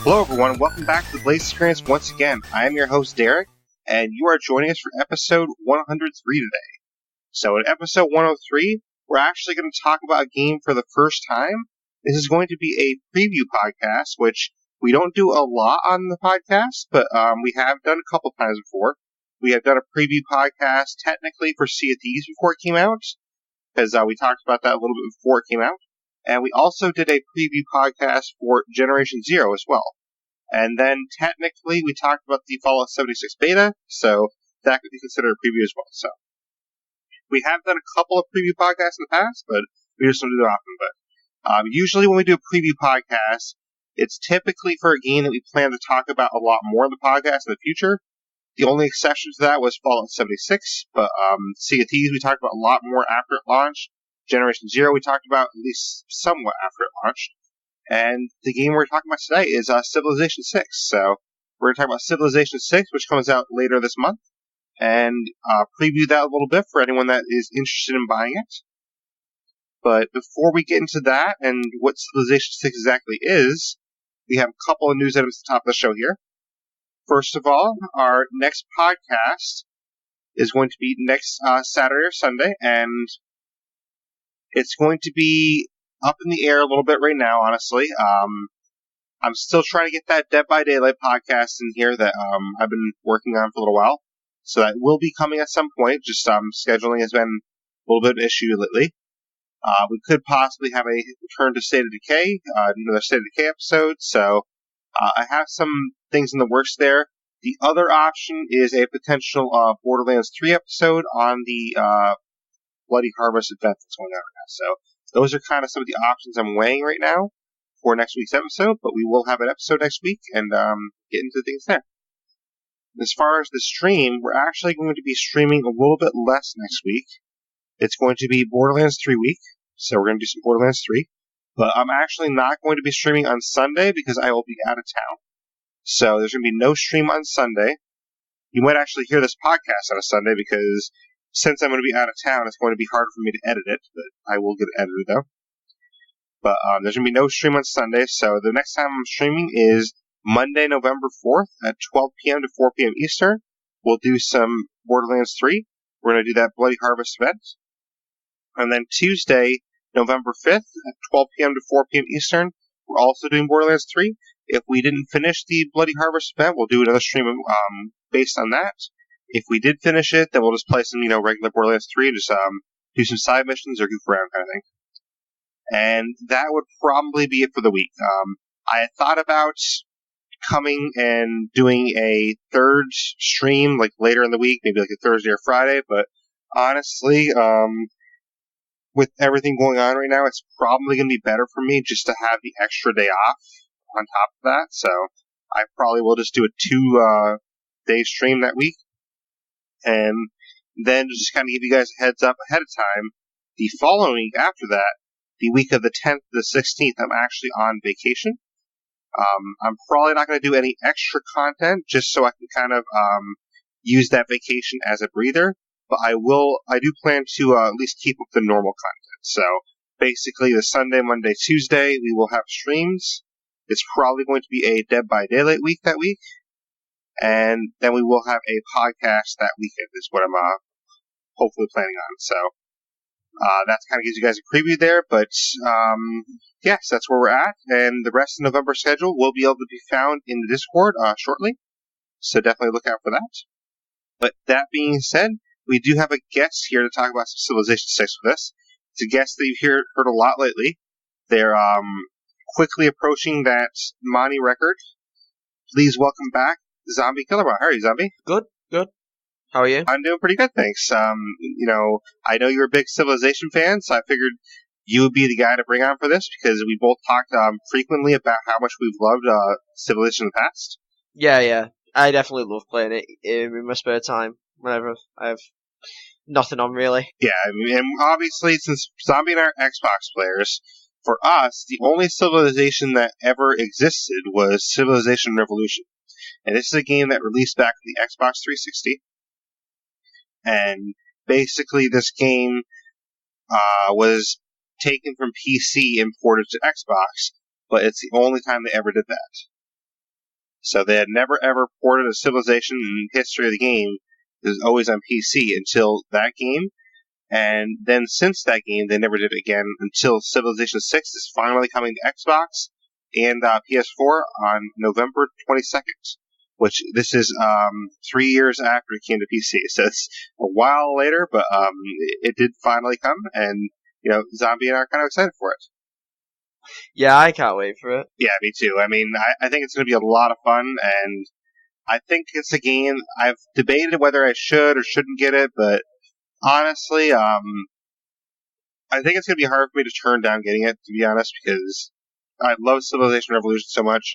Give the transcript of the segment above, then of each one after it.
Hello everyone, welcome back to the Blaise XPerience once again. I am your host Dereck, and you are joining us for episode 103 today. So in episode 103, we're actually going to talk about a game for the first time. This is going to be a preview podcast, which we don't do a lot on the podcast, but we have done a couple times before. We have done a preview podcast technically for Sea of Thieves before it came out, because we talked about that a little bit before it came out. And we also did a preview podcast for Generation Zero as well. And then technically we talked about the Fallout 76 beta, so that could be considered a preview as well. So we have done a couple of preview podcasts in the past, but we just don't do it often. But usually when we do a preview podcast, it's typically for a game that we plan to talk about a lot more in the podcast in the future. The only exception to that was Fallout 76, but Sea of Thieves we talked about a lot more after it launched. Generation Zero we talked about at least somewhat after it launched. And the game we're talking about today is Civilization 6. So we're going to talk about Civilization 6, which comes out later this month, and preview that a little bit for anyone that is interested in buying it. But before we get into that and what Civilization 6 exactly is, we have a couple of news items at the top of the show here. First of all, our next podcast is going to be next Saturday or Sunday, and it's going to be up in the air a little bit right now, honestly. I'm still trying to get that Dead by Daylight podcast in here that I've been working on for a little while. So that will be coming at some point. Just scheduling has been a little bit of an issue lately. We could possibly have a return to State of Decay, another State of Decay episode. So I have some things in the works there. The other option is a potential Borderlands 3 episode on the Bloody Harvest event that's going on right now. So those are kind of some of the options I'm weighing right now for next week's episode, but we will have an episode next week and get into things there. As far as the stream, we're actually going to be streaming a little bit less next week. It's going to be Borderlands 3 week, so we're going to do some Borderlands 3. But I'm actually not going to be streaming on Sunday because I will be out of town. So there's going to be no stream on Sunday. You might actually hear this podcast on a Sunday because since I'm going to be out of town, it's going to be harder for me to edit it, but I will get it edited though. But there's going to be no stream on Sunday, so the next time I'm streaming is Monday, November 4th at 12 p.m. to 4 p.m. Eastern. We'll do some Borderlands 3. We're going to do that Bloody Harvest event. And then Tuesday, November 5th at 12 p.m. to 4 p.m. Eastern, we're also doing Borderlands 3. If we didn't finish the Bloody Harvest event, we'll do another stream based on that. If we did finish it, then we'll just play some, regular Borderlands 3 and just do some side missions or goof around kind of thing. And that would probably be it for the week. I had thought about coming and doing a third stream, like later in the week, maybe like a Thursday or Friday, but honestly, with everything going on right now, it's probably going to be better for me just to have the extra day off on top of that. So I probably will just do a 2-day stream that week. And then just kind of give you guys a heads up ahead of time. The following week after that, the week of the 10th to the 16th, I'm actually on vacation. I'm probably not going to do any extra content just so I can kind of use that vacation as a breather. But I do plan to at least keep up the normal content. So basically the Sunday, Monday, Tuesday, we will have streams. It's probably going to be a Dead by Daylight week that week. And then we will have a podcast that weekend is what I'm hopefully planning on. So that kind of gives you guys a preview there. But yes, that's where we're at. And the rest of the November schedule will be able to be found in the Discord shortly. So definitely look out for that. But that being said, we do have a guest here to talk about some Civilization 6 with us. It's a guest that you've heard a lot lately. They're quickly approaching that Monty record. Please welcome back Zombi3kill3rma. How are you, Zombie? Good. How are you? I'm doing pretty good, thanks. I know you're a big Civilization fan, so I figured you would be the guy to bring on for this because we both talked frequently about how much we've loved Civilization in the past. Yeah. I definitely love playing it in my spare time whenever I have nothing on, really. Yeah, and obviously, since Zombie and I are Xbox players, for us, the only Civilization that ever existed was Civilization Revolution. And this is a game that released back in the Xbox 360. And basically, this game was taken from PC and ported to Xbox, but it's the only time they ever did that. So they had never ever ported a Civilization in the history of the game. It was always on PC until that game. And then since that game, they never did it again until Civilization 6 is finally coming to Xbox and PS4 on November 22nd, which this is 3 years after it came to PC. So it's a while later, but it did finally come, and Zombie and I are kind of excited for it. Yeah, I can't wait for it. Yeah, me too. I mean, I think it's going to be a lot of fun, and I think it's a game I've debated whether I should or shouldn't get it, but honestly, I think it's going to be hard for me to turn down getting it, to be honest, because I love Civilization Revolution so much,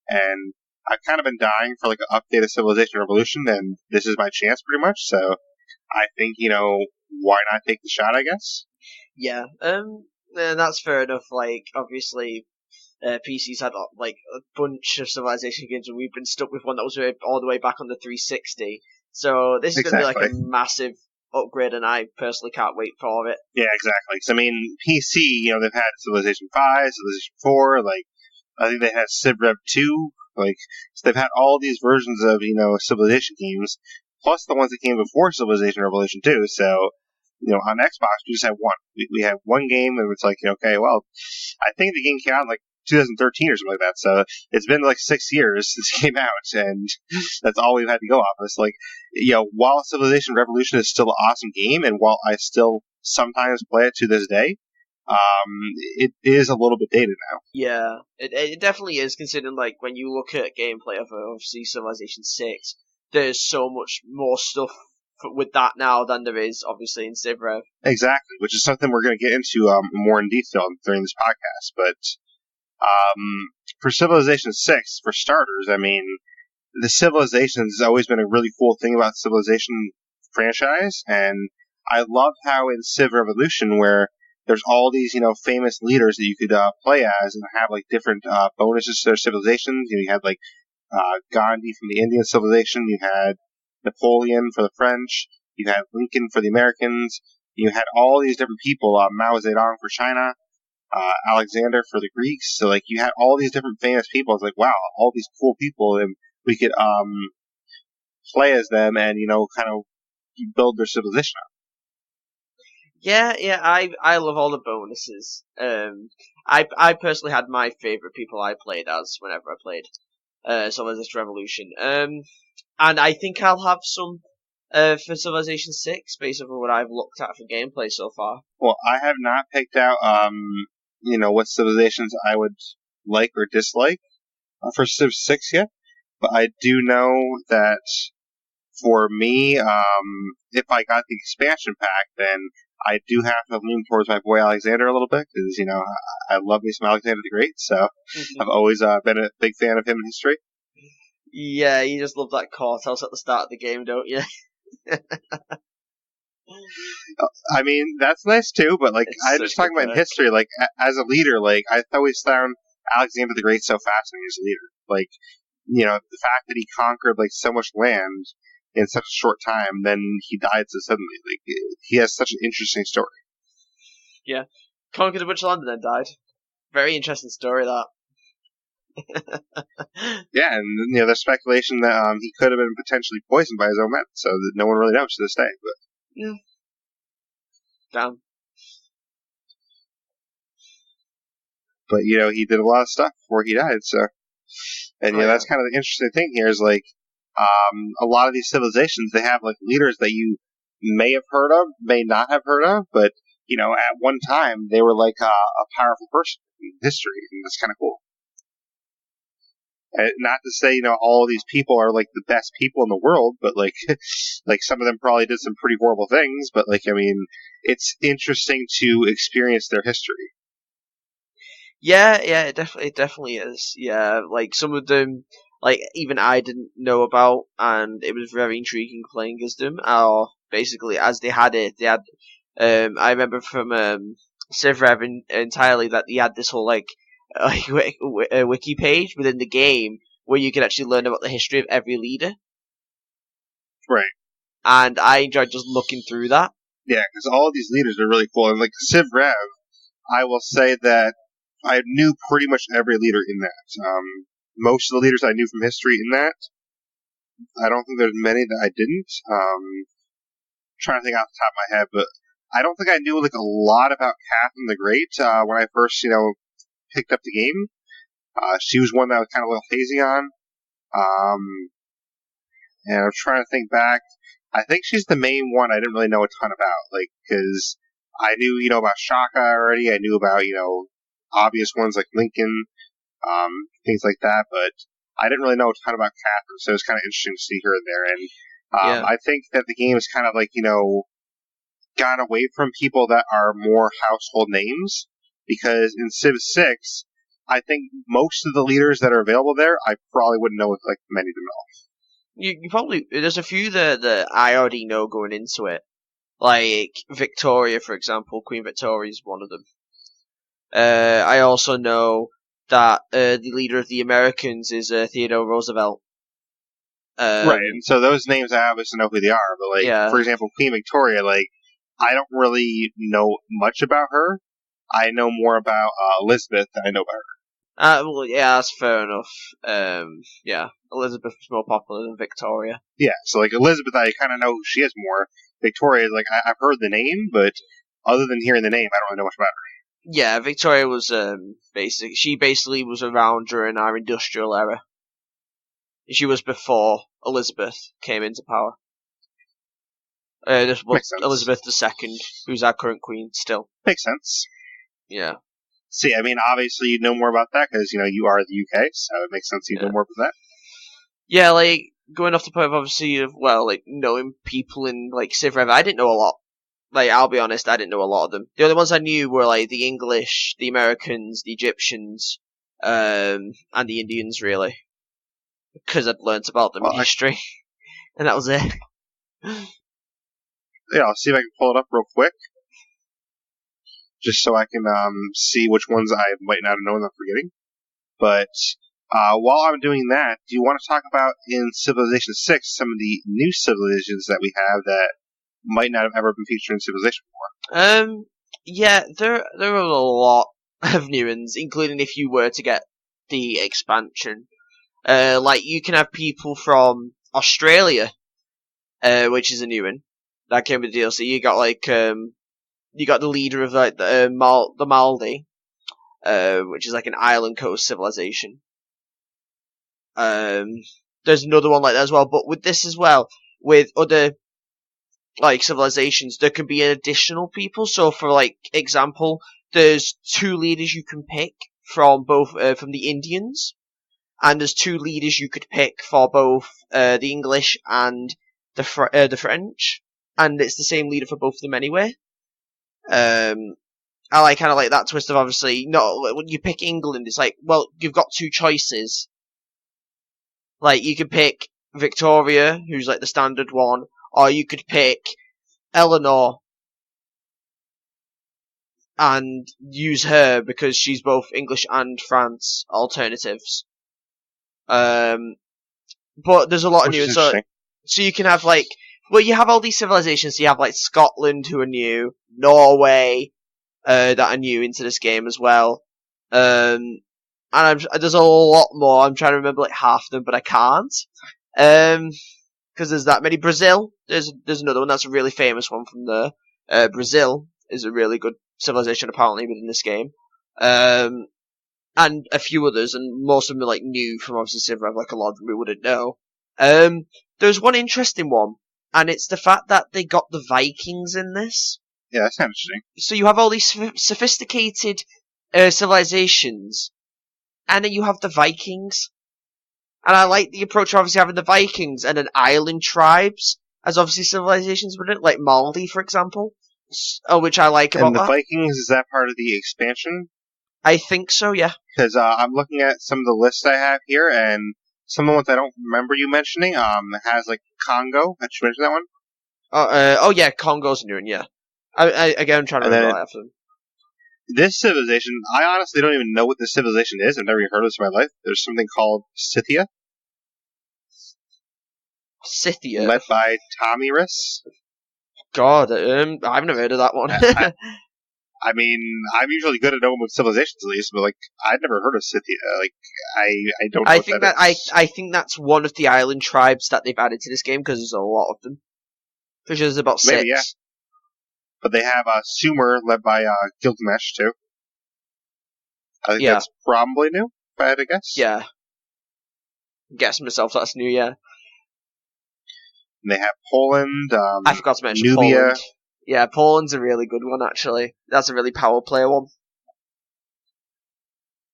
and I've kind of been dying for like an update of Civilization Revolution, and this is my chance pretty much, so I think, why not take the shot, I guess? Yeah, that's fair enough. Like, obviously, PC's had like a bunch of Civilization games, and we've been stuck with one that was all the way back on the 360. So this is going to be like a massive upgrade, and I personally can't wait for it. Yeah, exactly. Because, I mean, PC, they've had Civilization 5, Civilization 4, like, I think they had Civ-Rev 2, like, so they've had all these versions of, Civilization games, plus the ones that came before Civilization Revolution 2, so, on Xbox, we just have one. We have one game, and it's like, okay, well, I think the game came out in, like, 2013 or something like that, so it's been like 6 years since it came out, and that's all we've had to go off. It's like, while Civilization Revolution is still an awesome game, and while I still sometimes play it to this day, it is a little bit dated now. Yeah, it definitely is, considering like when you look at gameplay of obviously Civilization 6, there's so much more stuff with that now than there is obviously in Civ-Rev. Exactly, which is something we're going to get into more in detail during this podcast, but for Civilization 6, for starters, I mean, the Civilizations has always been a really cool thing about the Civilization franchise, and I love how in Civ Revolution, where there's all these, famous leaders that you could play as and have, like, different bonuses to their civilizations. You had, like, Gandhi from the Indian civilization, you had Napoleon for the French, you had Lincoln for the Americans, you had all these different people, Mao Zedong for China, Alexander for the Greeks. So, like, you had all these different famous people. It's like, wow, all these cool people, and we could play as them and, kind of build their civilization up. Yeah, I love all the bonuses. I personally had my favorite people I played as whenever I played Civilization Revolution. And I think I'll have some for Civilization 6 based on what I've looked at for gameplay so far. Well, I have not picked out what civilizations I would like or dislike for Civ 6 yet, but I do know that for me, if I got the expansion pack, then I do have to lean towards my boy Alexander a little bit, because, I love me some Alexander the Great, so I've always been a big fan of him in history. Yeah, you just love that courthouse at the start of the game, don't you? I mean, that's nice too, but, like, I'm just talking about in history, like, as a leader, like, I've always found Alexander the Great so fascinating as a leader. Like, the fact that he conquered, like, so much land in such a short time, then he died so suddenly. Like, he has such an interesting story. Yeah. Conquered a bunch of land and then died. Very interesting story, that. Yeah, and, there's speculation that he could have been potentially poisoned by his own men, so that no one really knows to this day. But yeah. Damn. But, he did a lot of stuff before he died, so. And, that's kind of the interesting thing here is, like, a lot of these civilizations, they have, like, leaders that you may have heard of, may not have heard of, but, at one time, they were, like, a powerful person in history, and that's kind of cool. And not to say, all of these people are, like, the best people in the world, but, like, like, some of them probably did some pretty horrible things, but, like, I mean, it's interesting to experience their history. Yeah, it definitely is. Yeah, like, some of them, like, even I didn't know about, and it was very intriguing playing as them, or basically, as they had it, they had, I remember from, Civ-Rev entirely that they had this whole, like wiki page within the game where you can actually learn about the history of every leader. Right. And I enjoyed just looking through that. Yeah, because all of these leaders are really cool. And, like, Civ-Rev, I will say that I knew pretty much every leader in that. most of the leaders I knew from history in that. I don't think there's many that I didn't. Trying to think off the top of my head, but I don't think I knew like a lot about Catherine the Great when I first, picked up the game. She was one that I was kind of a little hazy on. And I'm trying to think back. I think she's the main one I didn't really know a ton about, because I knew, about Shaka already. I knew about, obvious ones like Lincoln, things like that, but I didn't really know a ton about Catherine, so it was kind of interesting to see her in there. And I think that the game is kind of gone away from people that are more household names, because in Civ 6, I think most of the leaders that are available there, I probably wouldn't know many of them all. You probably, there's a few that I already know going into it. Like Victoria, for example, Queen Victoria is one of them. I also know that the leader of the Americans is Theodore Roosevelt. Right, and so those names I obviously know who they are, but for example, Queen Victoria, I don't really know much about her. I know more about Elizabeth than I know about her. Well, yeah, that's fair enough. Elizabeth was more popular than Victoria. Yeah, so Elizabeth, I kind of know who she is more. Victoria, I've heard the name, but other than hearing the name, I don't really know much about her. Yeah, Victoria was she basically was around during our industrial era. She was before Elizabeth came into power. This was Elizabeth II, who's our current queen still. Makes sense. Yeah. See, I mean, obviously you know more about that because, you are the UK, so it makes sense you know more about that. Yeah, going off the point of obviously of, knowing people in, Civ Rev, I didn't know a lot. I'll be honest, I didn't know a lot of them. The only ones I knew were, the English, the Americans, the Egyptians, and the Indians, really. Because I'd learnt about them in history. And that was it. Yeah, I'll see if I can pull it up real quick. Just so I can see which ones I might not have known I'm forgetting. But while I'm doing that, do you want to talk about in Civilization 6 some of the new civilizations that we have that might not have ever been featured in Civilization before? Yeah, there are a lot of new ones, including if you were to get the expansion. You can have people from Australia, which is a new one that came with DLC. You got you got the leader of the Maldi, which is an island coast civilization. There's another one like that as well, but with this as well, with other civilizations, there can be additional people. So for example, there's 2 leaders you can pick from both from the Indians, and there's 2 leaders you could pick for both the English and the French, and it's the same leader for both of them anyway. I kind of like that twist of obviously, when you pick England, it's you've got 2 choices. You could pick Victoria, who's the standard one, or you could pick Eleanor and use her because she's both English and France alternatives. But there's a lot of new, so you can have you have all these civilizations. So you have Scotland, who are new, Norway, that are new into this game as well. And there's a lot more. I'm trying to remember half of them, but I can't. Because there's that many. Brazil, there's another one that's a really famous one from there. Brazil is a really good civilization apparently within this game. And a few others, and most of them are new from obviously Civ Rev, a lot of them we wouldn't know. There's one interesting one, and it's the fact that they got the Vikings in this. Yeah, that's interesting. So you have all these sophisticated civilizations, and then you have the Vikings. And I like the approach of obviously having the Vikings and then island tribes as obviously civilizations with it, like Maldi, for example, which I like about that. And the Vikings, is that part of the expansion? I think so, yeah. Because I'm looking at some of the lists I have here, and some of the ones I don't remember you mentioning has Congo. Did you mention that one? Oh yeah, Congo's new one, yeah. I'm trying to remember after them. This civilization, I honestly don't even know what this civilization is. I've never even heard of this in my life. There's something called Scythia. Scythia? Led by Tomiris. God, I've never heard of that one. I mean, I'm usually good at knowing with civilizations at least, but like I'd never heard of Scythia. Like I don't know I what think that that is. I think that's one of the island tribes that they've added to this game because there's a lot of them. Because there's about Maybe, yeah. six. But they have Sumer led by Gilgamesh too. I think Yeah, that's probably new, if I had to guess. yeah. I'm guessing myself that's new. Yeah, And they have Poland, I forgot to mention Nubia. Poland. Yeah, Poland's a really good one actually. That's a really power player one.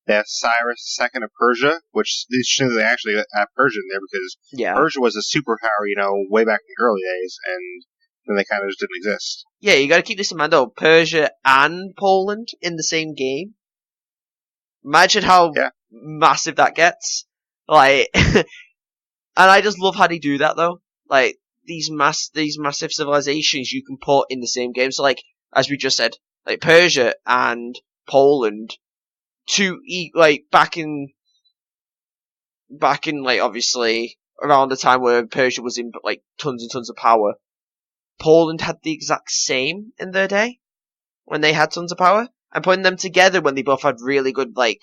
They have Cyrus II of Persia, which they actually have Persia in there because Yeah, Persia was a superpower, way back in the early days, and then they kind of just didn't exist. yeah. You got to keep this in mind though. Persia and Poland in the same game. Imagine how massive that gets. Like, and I just love how they do that though. Like these massive civilizations you can put in the same game. So like as we just said, like Persia and Poland, back in like obviously around the time where Persia was in like tons and tons of power. Poland had the exact same in their day when they had tons of power, and putting them together when they both had really good like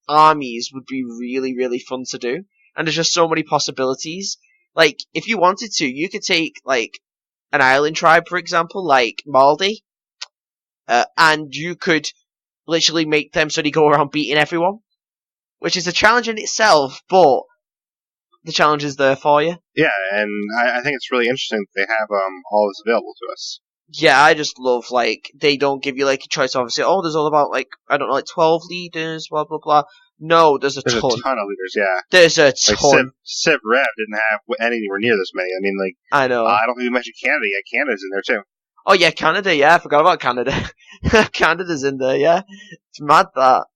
armies would be really, really fun to do. And there's just so many possibilities. Like, if you wanted to, you could take, like, an island tribe, for example, like Maldi, and you could literally make them so they go around beating everyone. Which is a challenge in itself, but the challenge is there for you. Yeah, and I think it's really interesting that they have all this available to us. Yeah, I just love, like, they don't give you, like, a choice, obviously, oh, there's all about, like, I don't know, like, 12 leaders, blah, blah, blah. No, there's a ton. There's a ton of leaders, yeah. There's a ton. Like Civ Rev didn't have anywhere near this many. I mean, like, I know. I don't think you mentioned Canada yet. Canada's in there, too. Oh, yeah, Canada, yeah, I forgot about Canada. Canada's in there, yeah. It's mad, that.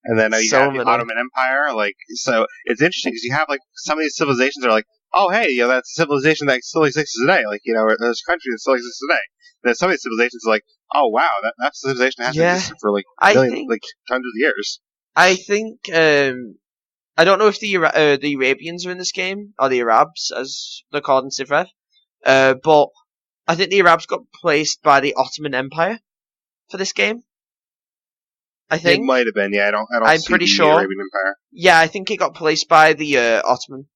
And then you have the Ottoman Empire, like, so it's interesting because you have, like, some of these civilizations are like, oh, hey, that's a civilization that still exists today. Like, there's a country that still exists today. And then some of these civilizations are like, oh, wow, that civilization hasn't existed for, like, hundreds of years. I think, I don't know if the Arabians are in this game, or the Arabs, as they're called in Civ Rev, but I think the Arabs got placed by the Ottoman Empire for this game. I think it might have been. Yeah, I'm pretty sure. Arabian Empire. Yeah, I think it got placed by the Ottoman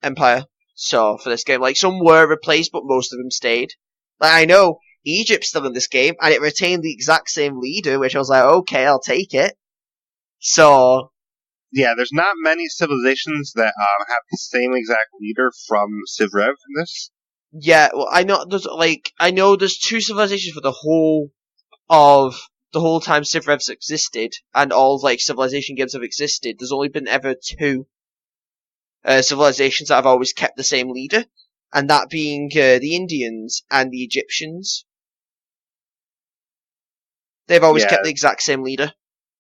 Empire. So for this game, like some were replaced, but most of them stayed. Like I know Egypt's still in this game, and it retained the exact same leader, which I was like, okay, I'll take it. So yeah, there's not many civilizations that have the same exact leader from Civ Rev in this. Yeah, well, I know there's two civilizations for the whole time Civ Rev's existed, and all like civilization games have existed. There's only been ever two civilizations that have always kept the same leader, and that being the Indians and the Egyptians. They've always kept the exact same leader.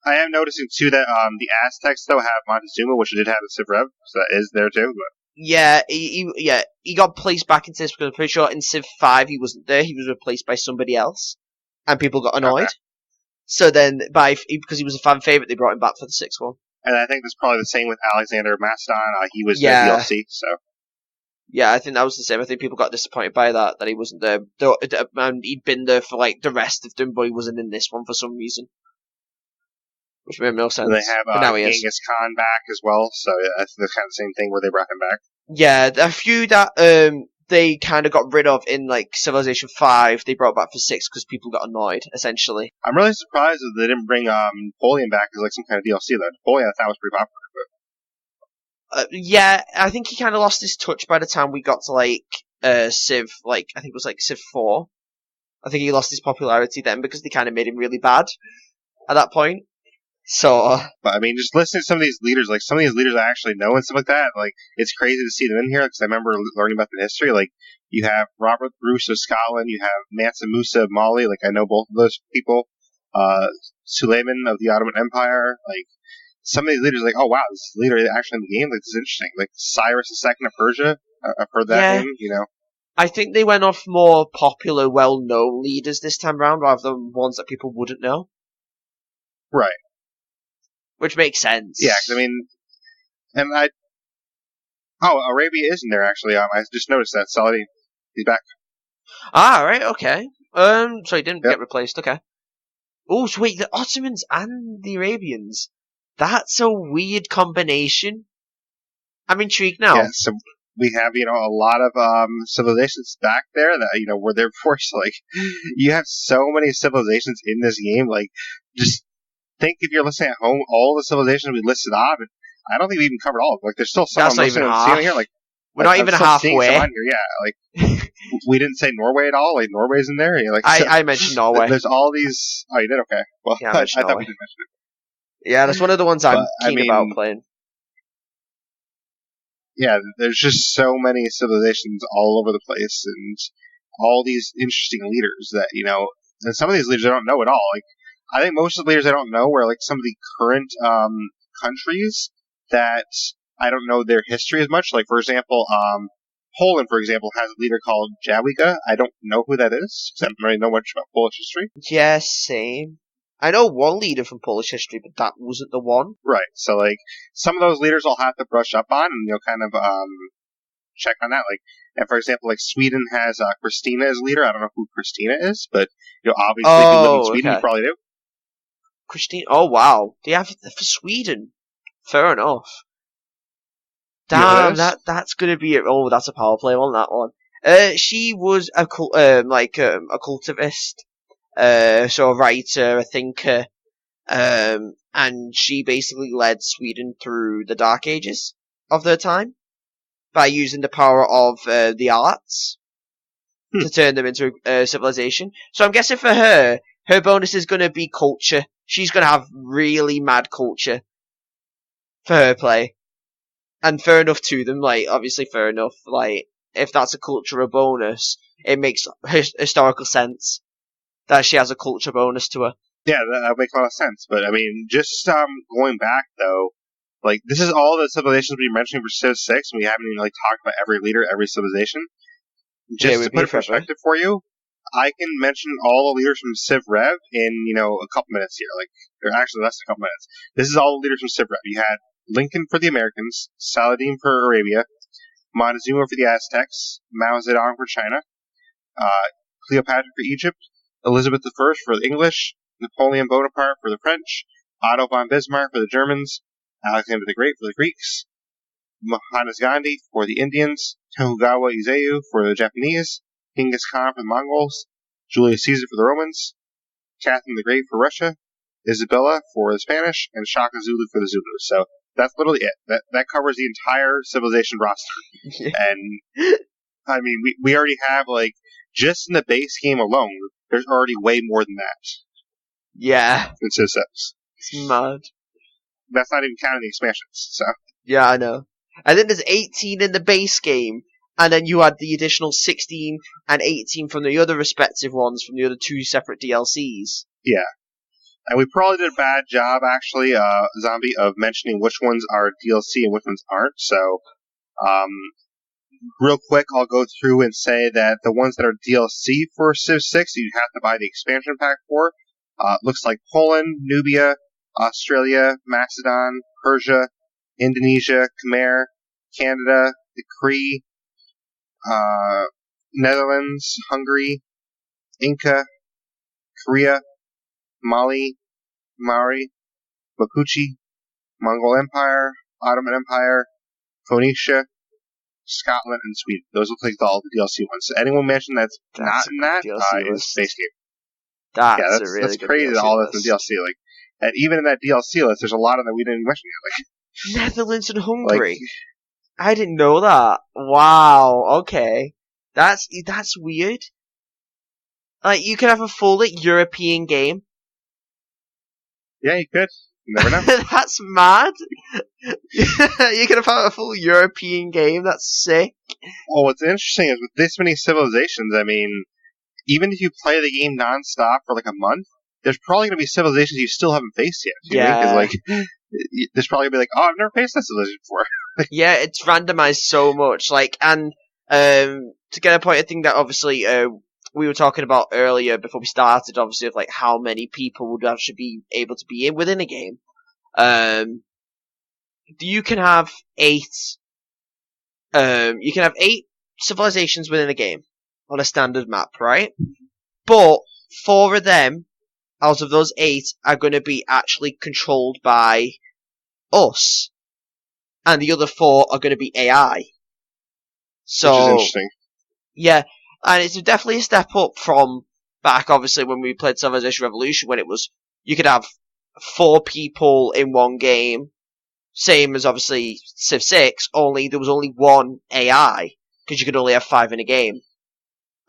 I am noticing too that the Aztecs though have Montezuma, which did have the Civ Rev, so that is there too. But. Yeah, he got placed back into this because I'm pretty sure in Civ 5 he wasn't there. He was replaced by somebody else, and people got annoyed. Okay. So then, because he was a fan favorite, they brought him back for the 6th one. And I think that's probably the same with Alexander Macedon. He was the DLC, so. Yeah, I think that was the same. I think people got disappointed by that he wasn't there. And he'd been there for like the rest of them, but he wasn't in this one for some reason. Which made no sense. And they have Genghis Khan back as well, so I think that's kind of the same thing where they brought him back. Yeah, a few that they kind of got rid of in like Civilization 5, they brought back for 6 because people got annoyed, essentially. I'm really surprised that they didn't bring Napoleon back as like some kind of DLC though. Napoleon I thought was pretty popular, but yeah, I think he kind of lost his touch by the time we got to like Civ, like I think it was like Civ 4. I think he lost his popularity then because they kind of made him really bad at that point. So, but I mean, just listening to some of these leaders, like some of these leaders I actually know and stuff like that, like it's crazy to see them in here because I remember learning about the history. Like you have Robert Bruce of Scotland, you have Mansa Musa of Mali. Like I know both of those people. Suleiman of the Ottoman Empire. Like some of these leaders, like oh wow, this leader is actually in the game. Like this is interesting. Like Cyrus II of Persia. I've heard that name. I think they went off more popular, well-known leaders this time around rather than ones that people wouldn't know. Right. Which makes sense. Yeah, I mean, and Arabia is in there actually. I just noticed that. Saladin, he's back. Ah, right, okay. So he didn't get replaced. Okay. Oh, so wait, the Ottomans and the Arabians. That's a weird combination. I'm intrigued now. Yeah, so we have, a lot of civilizations back there that, were there before. So, like, you have so many civilizations in this game. Like, just think if you're listening at home, all the civilizations we listed off, and I don't think we even covered all of them. Like, there's still some That's I'm not even listening half. to here. Like, we're not even halfway. Some on here. Yeah, like, we didn't say Norway at all. Like, Norway's in there. Like, I mentioned Norway. There's all these. Oh, you did? Okay. Well, yeah, I thought we did mention it. Yeah, that's one of the ones I'm keen about playing. Yeah, there's just so many civilizations all over the place, and all these interesting leaders that, and some of these leaders I don't know at all. Like, I think most of the leaders I don't know are, like, some of the current countries that I don't know their history as much. Like, for example, Poland, for example, has a leader called Jawiga. I don't know who that is, because I don't really know much about Polish history. Yeah, same. I know one leader from Polish history, but that wasn't the one. Right. So, like, some of those leaders I'll have to brush up on and, kind of check on that. Like, and for example, like, Sweden has Christina as leader. I don't know who Christina is, but, obviously if you live in Sweden, you probably do. Christina. Oh, wow. They have it for Sweden. Fair enough. Damn, that's gonna be it. Oh, that's a power play on that one. She was a cultivist. So a writer, a thinker, and she basically led Sweden through the Dark Ages of their time by using the power of the arts to turn them into a civilization. So I'm guessing for her bonus is going to be culture. She's going to have really mad culture for her play. And fair enough to them, like, obviously fair enough, like, if that's a cultural bonus, it makes historical sense that she has a culture bonus to her. Yeah, that makes a lot of sense. But, I mean, just going back, though, like, this is all the civilizations we mentioned for Civ 6, and we haven't even, like, talked about every leader, every civilization. Just to put in perspective for you, I can mention all the leaders from Civ Rev in, a couple minutes here. Like, or actually less than a couple minutes. This is all the leaders from Civ Rev. You had Lincoln for the Americans, Saladin for Arabia, Montezuma for the Aztecs, Mao Zedong for China, Cleopatra for Egypt, Elizabeth I for the English, Napoleon Bonaparte for the French, Otto von Bismarck for the Germans, Alexander the Great for the Greeks, Mahatma Gandhi for the Indians, Tokugawa Ieyasu for the Japanese, Genghis Khan for the Mongols, Julius Caesar for the Romans, Catherine the Great for Russia, Isabella for the Spanish, and Shaka Zulu for the Zulus. So that's literally it. That covers the entire civilization roster. And, I mean, we already have, like, just in the base game alone, there's already way more than that. Yeah. In Civ 6. It's mad. That's not even counting the expansions, so. Yeah, I know. And then there's 18 in the base game, and then you add the additional 16 and 18 from the other respective ones from the other two separate DLCs. Yeah. And we probably did a bad job, actually, Zombie, of mentioning which ones are DLC and which ones aren't. So, real quick, I'll go through and say that the ones that are DLC for Civ 6, you have to buy the expansion pack for. Looks like Poland, Nubia, Australia, Macedon, Persia, Indonesia, Khmer, Canada, the Cree, Netherlands, Hungary, Inca, Korea, Mali, Maori, Mapuche, Mongol Empire, Ottoman Empire, Phoenicia, Scotland, and Sweden. Those look like all the DLC ones. So anyone mentioned that's not in that is base game. That's crazy that all that's in the DLC. Like, and even in that DLC list, there's a lot of that we didn't mention yet. Like Netherlands and Hungary. I didn't know that. Wow. Okay, that's weird. Like, you could have a full European game. Yeah, you could. You never know. That's mad. You could have had a full European game. That's sick. Well, what's interesting is with this many civilizations, I mean, even if you play the game nonstop for like a month, there's probably going to be civilizations you still haven't faced yet. Yeah. Because, like, there's probably going to be like, oh, I've never faced that civilization before. Yeah, it's randomized so much. Like, and to get a point, I think that obviously we were talking about earlier before we started, obviously, of like how many people would actually be able to be within a game. You can have 8. You can have 8 civilizations within a game on a standard map, right? But 4 of them, out of those 8, are going to be actually controlled by us. And the other 4 are going to be AI. So, which is interesting. Yeah, and it's definitely a step up from back, obviously, when we played Civilaztion Revolution, when it was, you could have 4 people in one game, same as, obviously, Civ 6, only there was only 1 AI, because you could only have 5 in a game.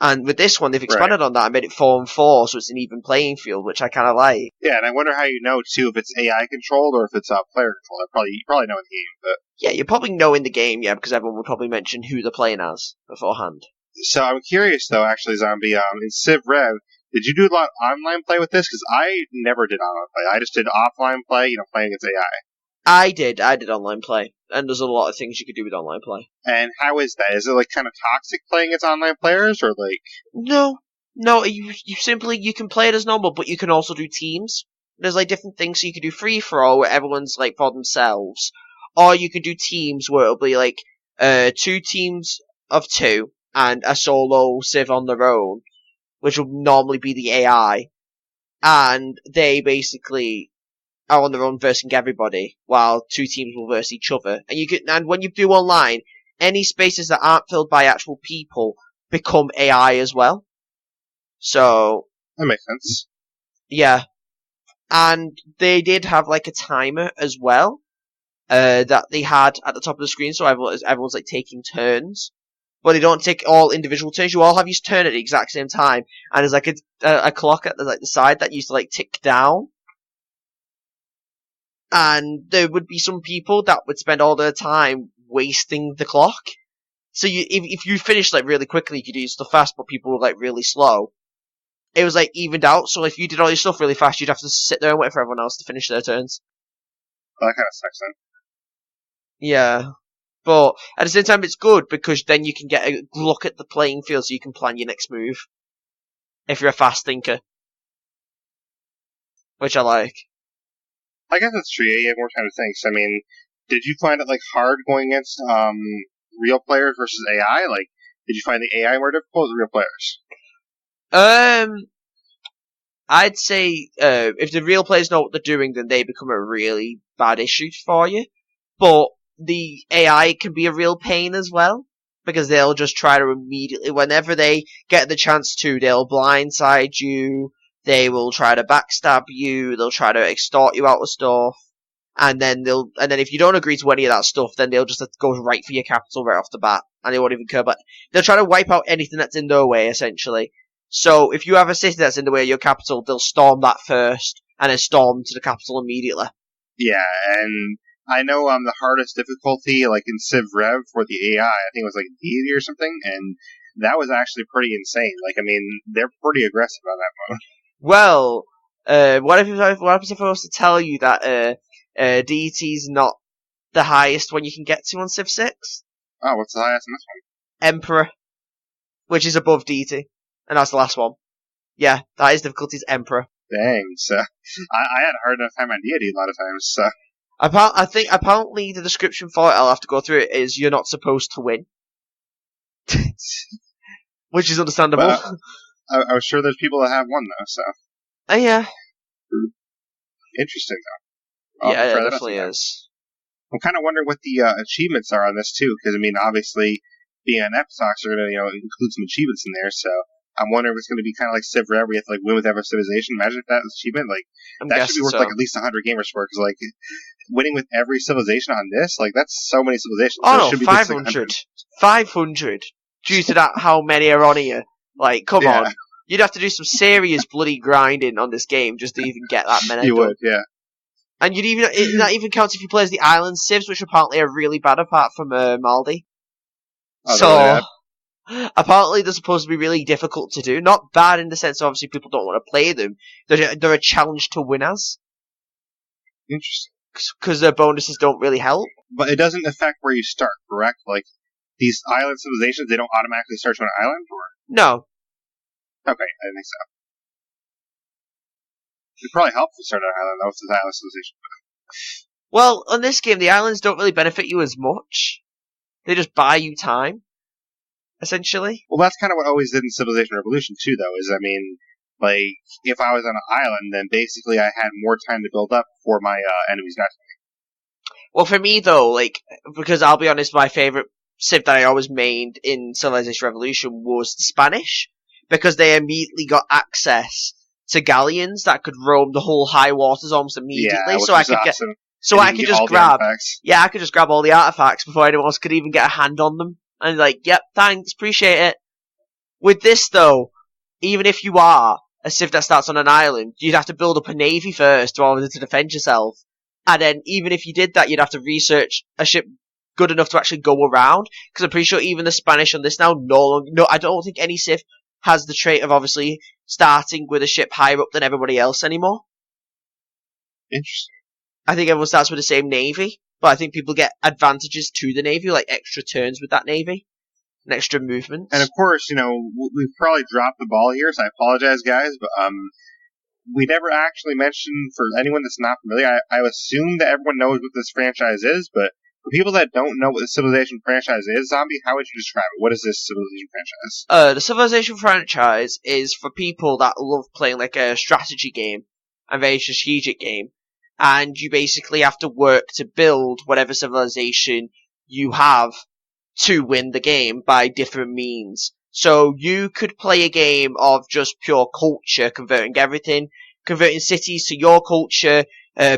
And with this one, they've expanded on that and made it 4 and 4, so it's an even playing field, which I kind of like. Yeah, and I wonder how you know, too, if it's AI controlled or if it's player controlled. You probably know in the game, but... Yeah, you probably know in the game, yeah, because everyone would probably mention who they're playing as beforehand. So I'm curious, though, actually, Zombie, in Civ Rev, did you do a lot of online play with this? Because I never did online play. I just did offline play, playing against AI. I did online play, and there's a lot of things you could do with online play. And how is that? Is it, kind of toxic playing against online players, or, No, you simply, you can play it as normal, but you can also do teams. There's, different things, so you can do free-for-all, where everyone's, for themselves, or you can do teams where it'll be, 2 teams of 2, and a solo Civ on their own, which will normally be the AI, and they basically are on their own versing everybody, while 2 teams will verse each other. And when you do online, any spaces that aren't filled by actual people become AI as well. So that makes sense. Yeah. And they did have a timer as well, that they had at the top of the screen, so everyone's taking turns. But they don't take all individual turns. You all have your turn at the exact same time, and there's a clock at the side that used to tick down. And there would be some people that would spend all their time wasting the clock. So if you finish really quickly, you could do stuff fast, but people were really slow. It was evened out, so if you did all your stuff really fast, you'd have to sit there and wait for everyone else to finish their turns. Well, that kind of sucks then. Yeah. But at the same time, it's good because then you can get a look at the playing field so you can plan your next move. If you're a fast thinker. Which I like. I guess that's true. Yeah, you have more time to think. So, I mean, did you find it hard going against real players versus AI? Did you find the AI more difficult than real players? I'd say if the real players know what they're doing, then they become a really bad issue for you. But the AI can be a real pain as well, because they'll just try to immediately, whenever they get the chance to, they'll blindside you. They will try to backstab you. They'll try to extort you out of stuff, and then if you don't agree to any of that stuff, then they'll just go right for your capital right off the bat, and they won't even care. But they'll try to wipe out anything that's in their way, essentially. So if you have a city that's in the way of your capital, they'll storm that first, and then storm to the capital immediately. Yeah, and I know the hardest difficulty, in Civ Rev for the AI, I think it was deity or something, and that was actually pretty insane. They're pretty aggressive on that mode. Well, what if I was to tell you that deity's not the highest one you can get to on Civ 6? Oh, what's the highest in this one? Emperor, which is above deity, and that's the last one. Yeah, the highest difficulty is Emperor. Dang, so I had a hard enough time on deity a lot of times, so... I think apparently the description for it, I'll have to go through it, is you're not supposed to win. Which is understandable. But, I was sure there's people that have won, though, so... Yeah. Interesting, though. Yeah, it definitely is. I'm kind of wondering what the achievements are on this, too, because, obviously, being an Episox are going to, include some achievements in there, so... I'm wondering if it's going to be kind of like Civ Rev, where you have to win with every civilization. Imagine if that was achievement. That should be worth at least 100 gamer score, because winning with every civilization on this, that's so many civilizations. Oh no, 500. 500. Due to that, how many are on here? Come on. You'd have to do some serious bloody grinding on this game just to even get that many. You would, yeah. And that even counts if you play as the island civs, which apparently are really bad apart from Maldi. Oh, so... Apparently, they're supposed to be really difficult to do. Not bad in the sense, obviously, people don't want to play them. They're a challenge to win as. Interesting. Because their bonuses don't really help. But it doesn't affect where you start, correct? These island civilizations, they don't automatically start you on an island, or? No. Okay, I think so. It'd probably help if you start on an island, though, if it's an island civilization. Well, on this game, the islands don't really benefit you as much. They just buy you time. Essentially. Well, that's kind of what always did in Civilization Revolution, too, though, is, Like, if I was on an island, then basically I had more time to build up before my enemies got to me. Well, for me though, like, because I'll be honest, my favorite civ that I always mained in Civilization Revolution was the Spanish, because they immediately got access to galleons that could roam the whole high waters almost immediately. Yeah, so I could awesome. I could just grab, I could just grab all the artifacts before anyone else could even get a hand on them. And like, yep, thanks, appreciate it. With this though, even if you are a civ that starts on an island, you'd have to build up a navy first in order to defend yourself. And then even if you did that, you'd have to research a ship good enough to actually go around. Because I'm pretty sure even the Spanish on this now I don't think any civ has the trait of obviously starting with a ship higher up than everybody else anymore. Interesting. I think everyone starts with the same navy, but I think people get advantages to the navy, like extra turns with that navy, and extra movements. And of course, we've probably dropped the ball here, so I apologize, guys, but we never actually mentioned, for anyone that's not familiar, I assume that everyone knows what this franchise is, but for people that don't know what the Civilization franchise is, Zombie, how would you describe it? What is this Civilization franchise? The Civilization franchise is for people that love playing like a strategy game, a very strategic game, and you basically have to work to build whatever civilization you have to win the game by different means. So you could play a game of just pure culture, converting cities to your culture,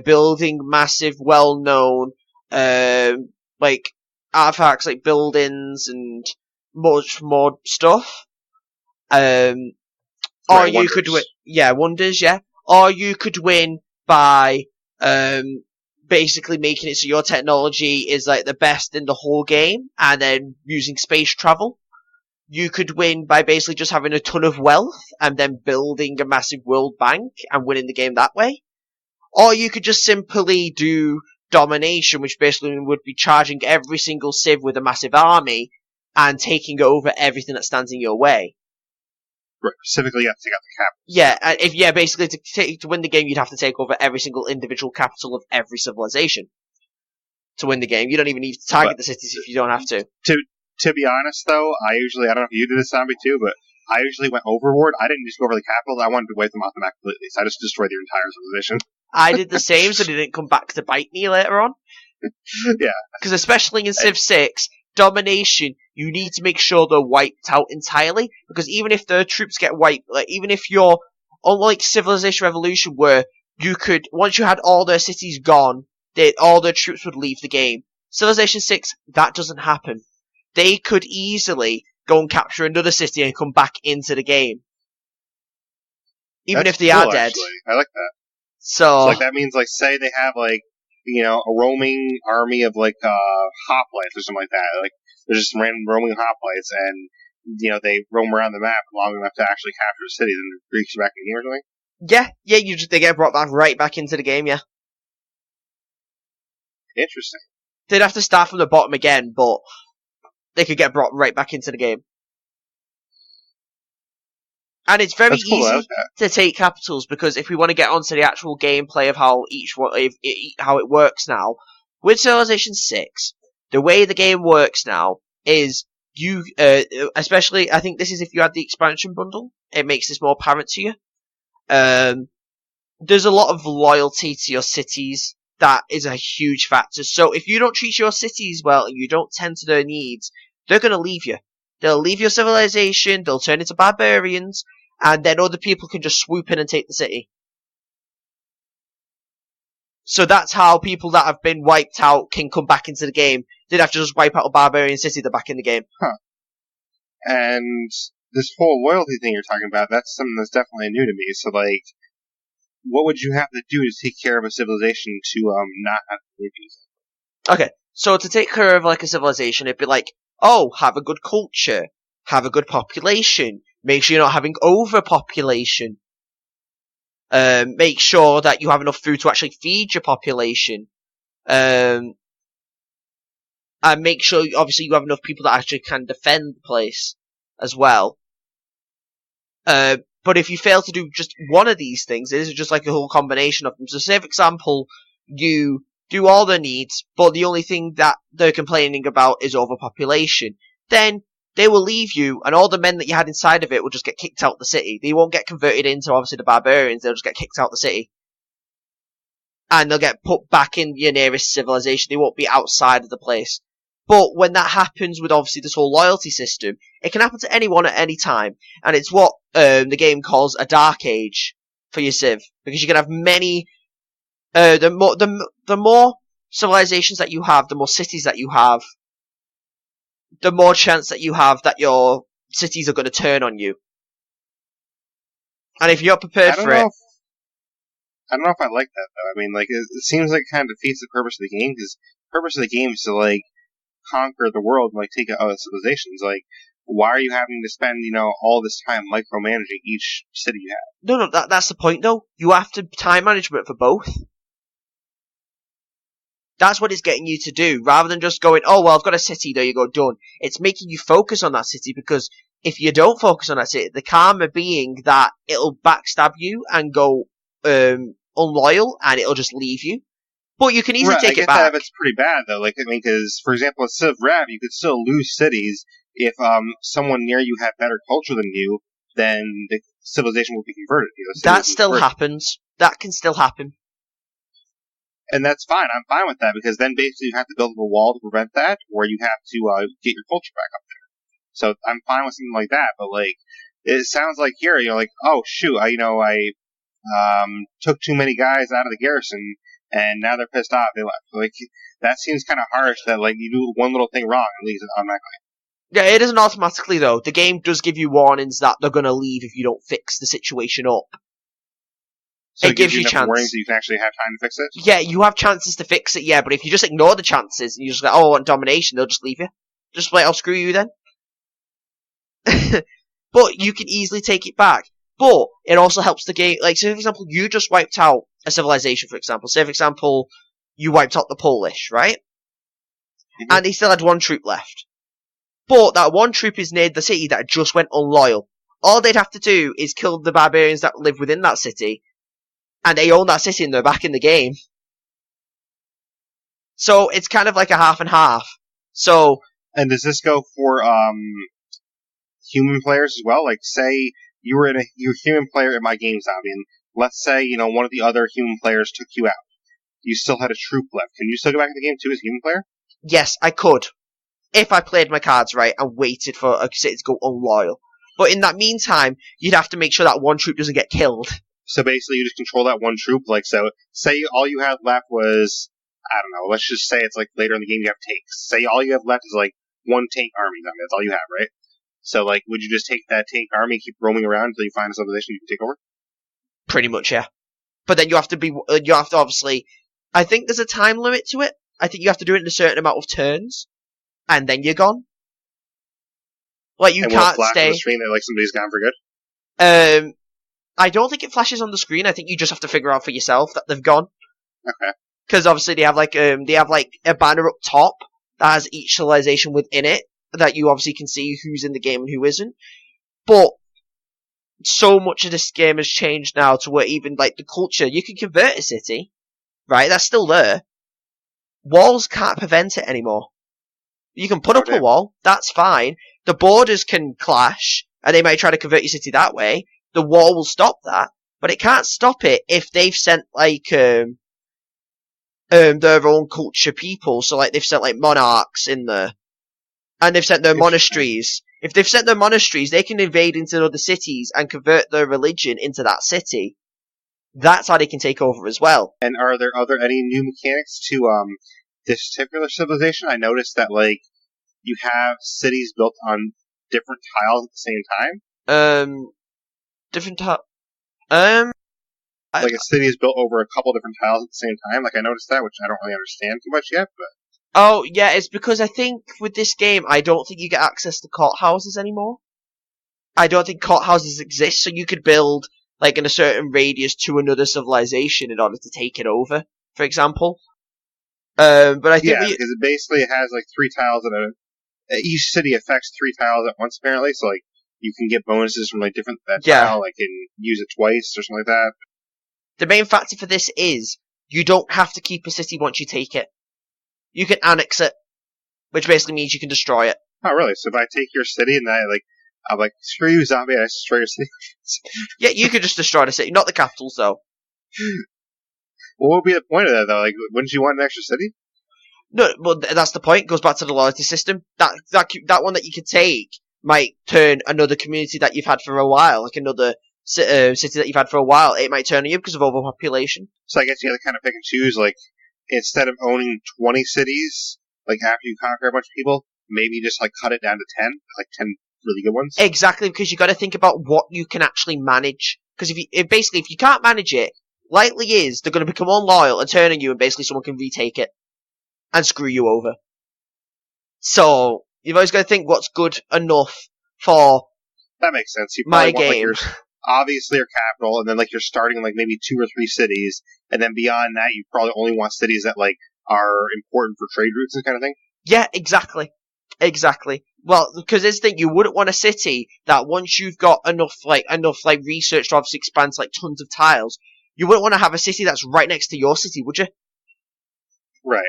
building massive, well-known, like artifacts like buildings and much more stuff. Or you could win, wonders, yeah. Or you could win by basically making it so your technology is like the best in the whole game, and then using space travel. You could win by basically just having a ton of wealth and then building a massive world bank and winning the game that way. Or you could just simply do domination, which basically would be charging every single civ with a massive army and taking over everything that stands in your way. Right. Specifically, you have to take out the capital. Yeah, basically to win the game, you'd have to take over every single individual capital of every civilization to win the game. You don't even need to target the cities if you don't have to. To be honest, though, I don't know if you did this, Zombie, too, but I usually went overboard. I didn't just go over the capitals. I wanted to wipe them off the map completely, so I just destroyed the entire civilization. I did the same, so they didn't come back to bite me later on. Yeah. Because especially in Civ 6, domination, you need to make sure they're wiped out entirely, because even if their troops get wiped, like even if you're, unlike Civilization Revolution, where you could, once you had all their cities gone, all their troops would leave the game. Civilization 6, that doesn't happen. They could easily go and capture another city and come back into the game. Even if they are dead. Actually. I like that. So like, that means, like, say they have, like, a roaming army of, like, hoplites or something like that. Like, there's just random roaming hoplites, and, they roam around the map long enough to actually capture the cities and reach back in here or something? Yeah, they get brought back right back into the game, yeah. Interesting. They'd have to start from the bottom again, but they could get brought right back into the game. And it's very easy to take capitals, because if we want to get onto the actual gameplay of how how it works now, with Civilization 6, the way the game works now is you, especially, I think this is if you had the expansion bundle, it makes this more apparent to you. There's a lot of loyalty to your cities. That is a huge factor. So if you don't treat your cities well and you don't tend to their needs, they're going to leave you. They'll leave your civilization, they'll turn into barbarians, and then other people can just swoop in and take the city. So that's how people that have been wiped out can come back into the game. They'd have to just wipe out a barbarian city, they're back in the game. Huh. And this whole loyalty thing you're talking about, that's something that's definitely new to me. So, like, what would you have to do to take care of a civilization to not have to use it? Okay, so to take care of like a civilization, it'd be like, have a good culture, have a good population, make sure you're not having overpopulation, make sure that you have enough food to actually feed your population, and make sure obviously you have enough people that actually can defend the place as well. But if you fail to do just one of these things, it is just like a whole combination of them. So say, for example, you do all their needs, but the only thing that they're complaining about is overpopulation. Then they will leave you, and all the men that you had inside of it will just get kicked out the city. They won't get converted into, obviously, the barbarians. They'll just get kicked out the city. And they'll get put back in your nearest civilization. They won't be outside of the place. But when that happens with, obviously, this whole loyalty system, it can happen to anyone at any time. And it's what the game calls a dark age for your civ. Because you can have many... the more civilizations that you have, the more cities that you have, the more chance that you have that your cities are going to turn on you. And if you're prepared for it... I don't know if I like that, though. I mean, like, it seems like it kind of defeats the purpose of the game, because the purpose of the game is to, like, conquer the world and, like, take out other civilizations. Like, why are you having to spend, all this time micromanaging each city you have? No, that's the point, though. You have to time management for both. That's what it's getting you to do, rather than just going, oh, well, I've got a city, there you go, done. It's making you focus on that city, because if you don't focus on that city, the karma being that it'll backstab you and go unloyal, and it'll just leave you. But you can easily take it back. That it's pretty bad, though. Like, I mean, because, for example, at Civ Rev, you could still lose cities if someone near you had better culture than you, then the civilization will be converted. That still happens. That can still happen. And that's fine. I'm fine with that, because then basically you have to build up a wall to prevent that, or you have to get your culture back up there. So I'm fine with something like that, but, like, it sounds like here, you're like, oh, shoot, I took too many guys out of the garrison, and now they're pissed off. They left. Like, that seems kind of harsh that, like, you do one little thing wrong and leaves it automatically. Yeah, it isn't automatically, though. The game does give you warnings that they're going to leave if you don't fix the situation up. So it gives you enough chances. Warnings so you can actually have time to fix it? Yeah, you have chances to fix it, yeah, but if you just ignore the chances and you just go, oh, I want domination, they'll just leave you. Just like, I'll screw you then. But you can easily take it back. But it also helps the game. Like, say, for example, you just wiped out a civilization, for example. Say, for example, you wiped out the Polish, right? Mm-hmm. And they still had one troop left. But that one troop is near the city that just went unloyal. All they'd have to do is kill the barbarians that live within that city, and they own that city and they're back in the game. So it's kind of like a half and half. So. And does this go for human players as well? Like, say you're a human player in my game, Zombie, and let's say, one of the other human players took you out. You still had a troop left. Can you still go back in the game too as a human player? Yes, I could. If I played my cards right and waited for a city to go unloyal. But in that meantime, you'd have to make sure that one troop doesn't get killed. So basically you just control that one troop, like, so, say all you had left was, I don't know, let's just say it's like later in the game you have tanks. Say all you have left is like one tank army, that's all you have, right? So, like, would you just take that tank army, keep roaming around until you find a civilization you can take over? Pretty much, yeah. But then you have to obviously, I think there's a time limit to it. I think you have to do it in a certain amount of turns, and then you're gone. Like, you can't stay. On the screen that, like, somebody's gone for good? I don't think it flashes on the screen. I think you just have to figure out for yourself that they've gone. Okay. Because obviously they have like a banner up top that has each civilization within it that you obviously can see who's in the game and who isn't. But so much of this game has changed now to where even like the culture, you can convert a city, right? That's still there. Walls can't prevent it anymore. You can put up a wall, that's fine. The borders can clash, and they might try to convert your city that way. The wall will stop that, but it can't stop it if they've sent like their own culture people. So like they've sent like monarchs in there, and they've sent their monasteries. If they've sent their monasteries, they can invade into other cities and convert their religion into that city. That's how they can take over as well. And are there any new mechanics to this particular civilization? I noticed that like you have cities built on different tiles at the same time. Like a city is built over a couple different tiles at the same time. Like I noticed that, which I don't really understand too much yet. But oh yeah, it's because I think with this game, I don't think you get access to courthouses anymore. I don't think courthouses exist, so you could build like in a certain radius to another civilization in order to take it over, for example. But I think because it basically has like 3 tiles each city affects 3 tiles at once apparently. So like you can get bonuses from like different tile, like and use it twice or something like that. The main factor for this is you don't have to keep a city once you take it. You can annex it, which basically means you can destroy it. Oh, really? So if I take your city and I'm like, screw you, zombie, and I destroy your city. Yeah, you could just destroy the city, not the capitals though. What would be the point of that, though? Like, wouldn't you want an extra city? No, well, that's the point. It goes back to the loyalty system. That one that you could take might turn another community that you've had for a while, like another city that you've had for a while. It might turn on you because of overpopulation. So I guess you have to kind of pick and choose. Like, instead of owning 20 cities, like after you conquer a bunch of people, maybe just like cut it down to 10, like 10 really good ones. Exactly, because you got to think about what you can actually manage. Because if you can't manage it, likely is they're going to become unloyal and turn on you, and basically someone can retake it and screw you over. So you've always got to think what's good enough for that makes sense. You my probably game. Want, like, obviously your capital, and then like you're starting like maybe 2 or 3 cities, and then beyond that you probably only want cities that like are important for trade routes and kind of thing. Yeah, exactly. Well, because this thing, you wouldn't want a city that once you've got enough research to obviously expand like tons of tiles, you wouldn't want to have a city that's right next to your city, would you? Right.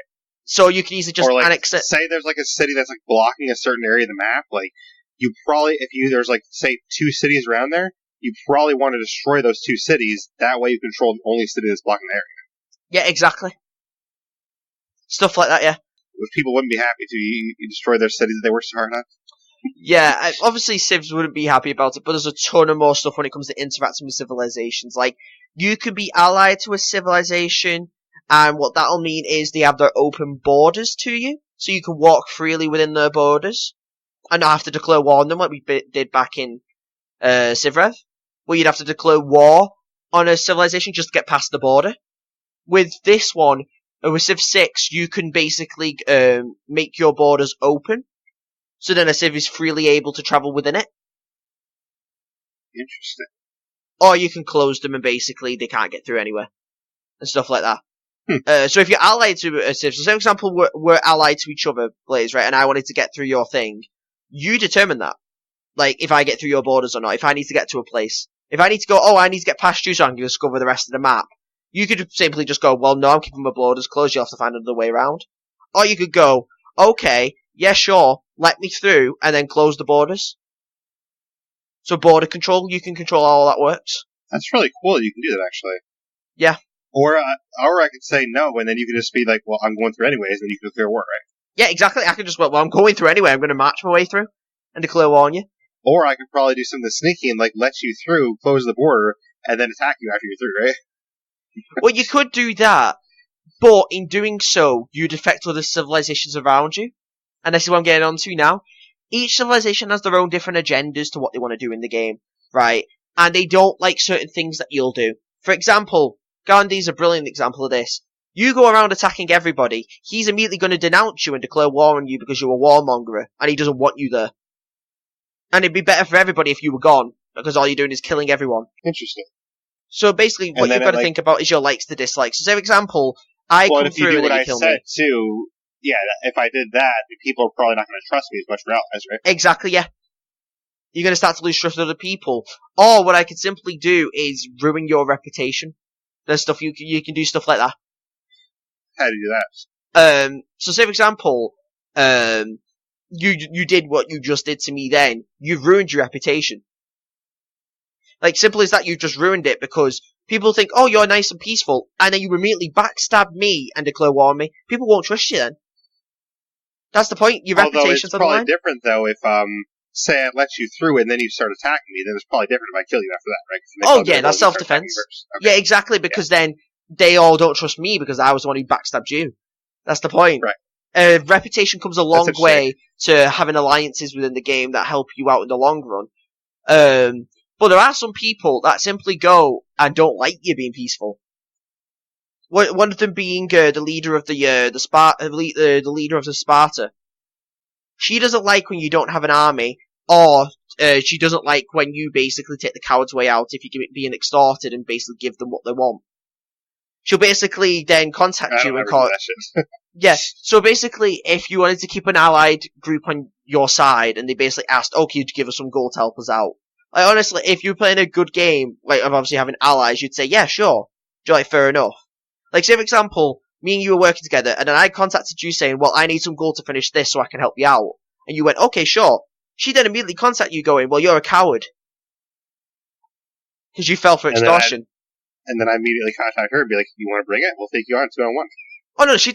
So you can easily just or, like, annex it. Say there's like a city that's like blocking a certain area of the map, like you probably there's like say 2 cities around there, you probably want to destroy those 2 cities. That way you control the only city that's blocking the area. Yeah, exactly. Stuff like that, yeah. Which people wouldn't be happy to. You destroy their cities that they worked so hard on. Yeah, obviously civs wouldn't be happy about it, but there's a ton of more stuff when it comes to interacting with civilizations. Like, you could be allied to a civilization, and what that'll mean is they have their open borders to you, so you can walk freely within their borders, and not have to declare war on them like we did back in Civrev, where you'd have to declare war on a civilization just to get past the border. With this one, with Civ 6, you can basically make your borders open, so then a Civ is freely able to travel within it. Interesting. Or you can close them and basically they can't get through anywhere. And stuff like that. So if you're allied to a Civ, so say for example we're allied to each other, Blaise, right, and I wanted to get through your thing, you determine that. Like, if I get through your borders or not, if I need to get to a place. If I need to go, I need to get past you so I can discover the rest of the map. You could simply just go, well, no, I'm keeping my borders closed, you'll have to find another way around. Or you could go, okay, yeah, sure, let me through, and then close the borders. So border control, you can control how all that works. That's really cool that you can do that, actually. Yeah. Or I could say no, and then you can just be like, well, I'm going through anyways, and you can declare war, right? Yeah, exactly. I could just, well, I'm going through anyway, I'm going to march my way through, and declare war on you. Or I could probably do something sneaky and, like, let you through, close the border, and then attack you after you're through, right? Well, you could do that, but in doing so, you'd affect other civilizations around you. And this is what I'm getting onto now. Each civilization has their own different agendas to what they want to do in the game, right? And they don't like certain things that you'll do. For example, Gandhi's a brilliant example of this. You go around attacking everybody, he's immediately going to denounce you and declare war on you because you're a warmonger, and he doesn't want you there. And it'd be better for everybody if you were gone, because all you're doing is killing everyone. Interesting. So basically, what you've got to think about is your likes to dislikes. So, say, for example, I come through and then you kill me. Too, yeah, if I did that, people are probably not going to trust me as much for allies, right? Exactly, yeah. You're going to start to lose trust in other people. Or what I could simply do is ruin your reputation. There's stuff you can do stuff like that. How do you do that? So say for example, you did what you just did to me then. You've ruined your reputation. Like, simple as that, you've just ruined it because people think, oh, you're nice and peaceful, and then you immediately backstab me and declare war on me. People won't trust you then. That's the point. Your reputation's on the line. It's probably different, though, if, say I let you through and then you start attacking me, then it's probably different if I kill you after that, right? Oh, yeah, that's self-defense. Okay. Yeah, exactly, because then they all don't trust me because I was the one who backstabbed you. That's the point. Right. Reputation comes a long way to having alliances within the game that help you out in the long run. But there are some people that simply go and don't like you being peaceful. One of them being the leader of the leader of the Sparta. She doesn't like when you don't have an army, or she doesn't like when you basically take the coward's way out if you're being extorted and basically give them what they want. She'll basically then contact you and call. Yes. So basically, if you wanted to keep an allied group on your side, and they basically asked, "Okay, could you give us some gold to help us out?" Like, honestly, if you're playing a good game, like, of obviously having allies, you'd say, yeah, sure. You're like, fair enough. Like, say, for example, me and you were working together, and then I contacted you saying, well, I need some gold to finish this so I can help you out. and you went, okay, sure. She then immediately contacted you going, well, you're a coward. Because you fell for extortion. And then I immediately contact her and be like, you want to bring it? We'll take you on 2-on-1. Oh no, she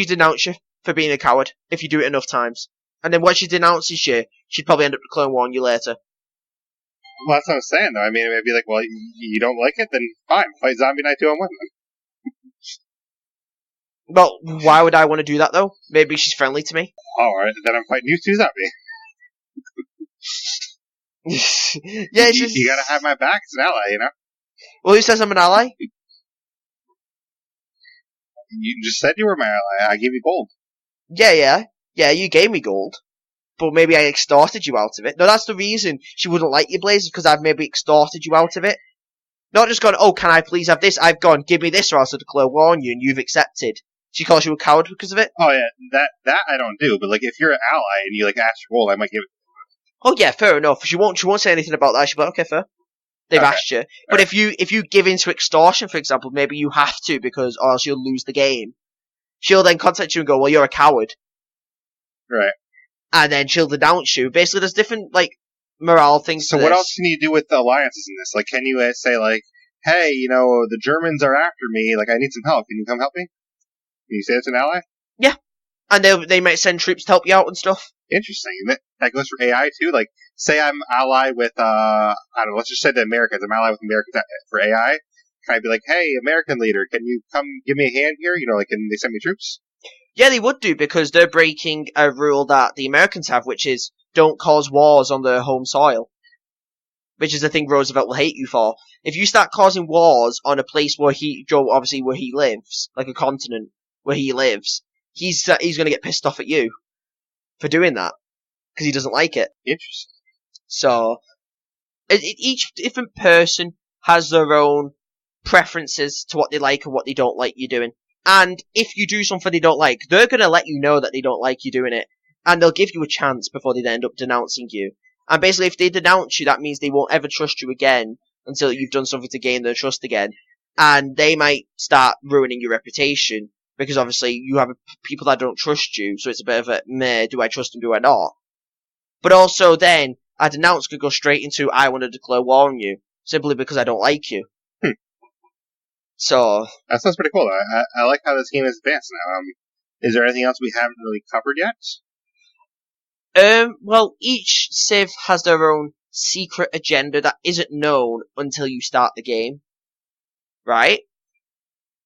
denounced you for being a coward if you do it enough times. And then when she denounces you, she'd probably end up clone warring you later. Well, that's what I'm saying, though. I mean, it would be like, well, you don't like it? Then fine, fight Zombie 2-on-1 then. Well, why would I want to do that, though? Maybe she's friendly to me. Oh, alright, then I'm fighting you too, Zombie. Yeah, it's just... You gotta have my back as an ally, you know? Well, who says I'm an ally? You just said you were my ally. I gave you gold. Yeah, you gave me gold. But maybe I extorted you out of it. No, that's the reason she wouldn't like you, Blaise, because I've maybe extorted you out of it. Not just gone, oh, can I please have this? I've gone, give me this or else I'll declare war on you, and you've accepted. She calls you a coward because of it? Oh, yeah, that I don't do, but, like, if you're an ally and you, like, ask for gold, I might give it. Oh, yeah, fair enough. She won't say anything about that. She'll be like, okay, fair. They've asked you. But if you give in to extortion, for example, maybe you have to because, or else you'll lose the game. She'll then contact you and go, well, you're a coward. Right. And then she'll denounce you. Basically, there's different, like, morale things So to what this. else can you do with the alliances in this? Like, can you say, like, hey, you know, the Germans are after me, like, I need some help. Can you come help me? Can you say it's an ally? Yeah. And they might send troops to help you out and stuff. Interesting. That goes for AI, too? Like, say I'm ally with, I don't know, let's just say the Americans. I'm ally with Americans for AI. Can I be like, hey, American leader, can you come give me a hand here? You know, like, can they send me troops? Yeah, they would do, because they're breaking a rule that the Americans have, which is don't cause wars on their home soil. Which is the thing Roosevelt will hate you for. If you start causing wars on a place where where he lives, like a continent where he lives, he's going to get pissed off at you for doing that. Because he doesn't like it. Interesting. So, each different person has their own preferences to what they like and what they don't like you doing. And if you do something they don't like, they're going to let you know that they don't like you doing it. And they'll give you a chance before they end up denouncing you. And basically, if they denounce you, that means they won't ever trust you again until you've done something to gain their trust again. And they might start ruining your reputation, because obviously you have people that don't trust you, so it's a bit of a, meh, do I trust them, do I not? But also then, a denounce could go straight into, I want to declare war on you, simply because I don't like you. So... That sounds pretty cool. I like how this game is advanced now. Is there anything else we haven't really covered yet? Well, each Civ has their own secret agenda that isn't known until you start the game. Right?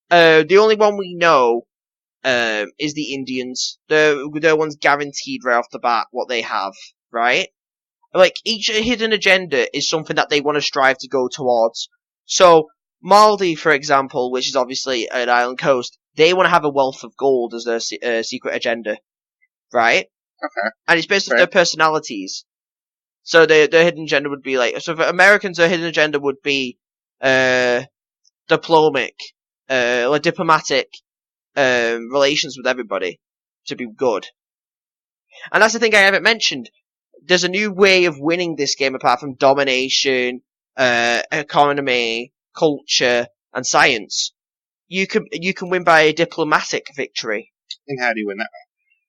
The only one we know, is the Indians. Their one's guaranteed right off the bat what they have, right? Like, each hidden agenda is something that they want to strive to go towards. So, Maldi, for example, which is obviously an island coast, they want to have a wealth of gold as their secret agenda, right? Okay. And it's based on their personalities. So their hidden agenda would be like, so for Americans, their hidden agenda would be, diplomatic relations with everybody to be good. And that's the thing I haven't mentioned. There's a new way of winning this game apart from domination, economy, culture, and science. You can win by a diplomatic victory. And how do you win that?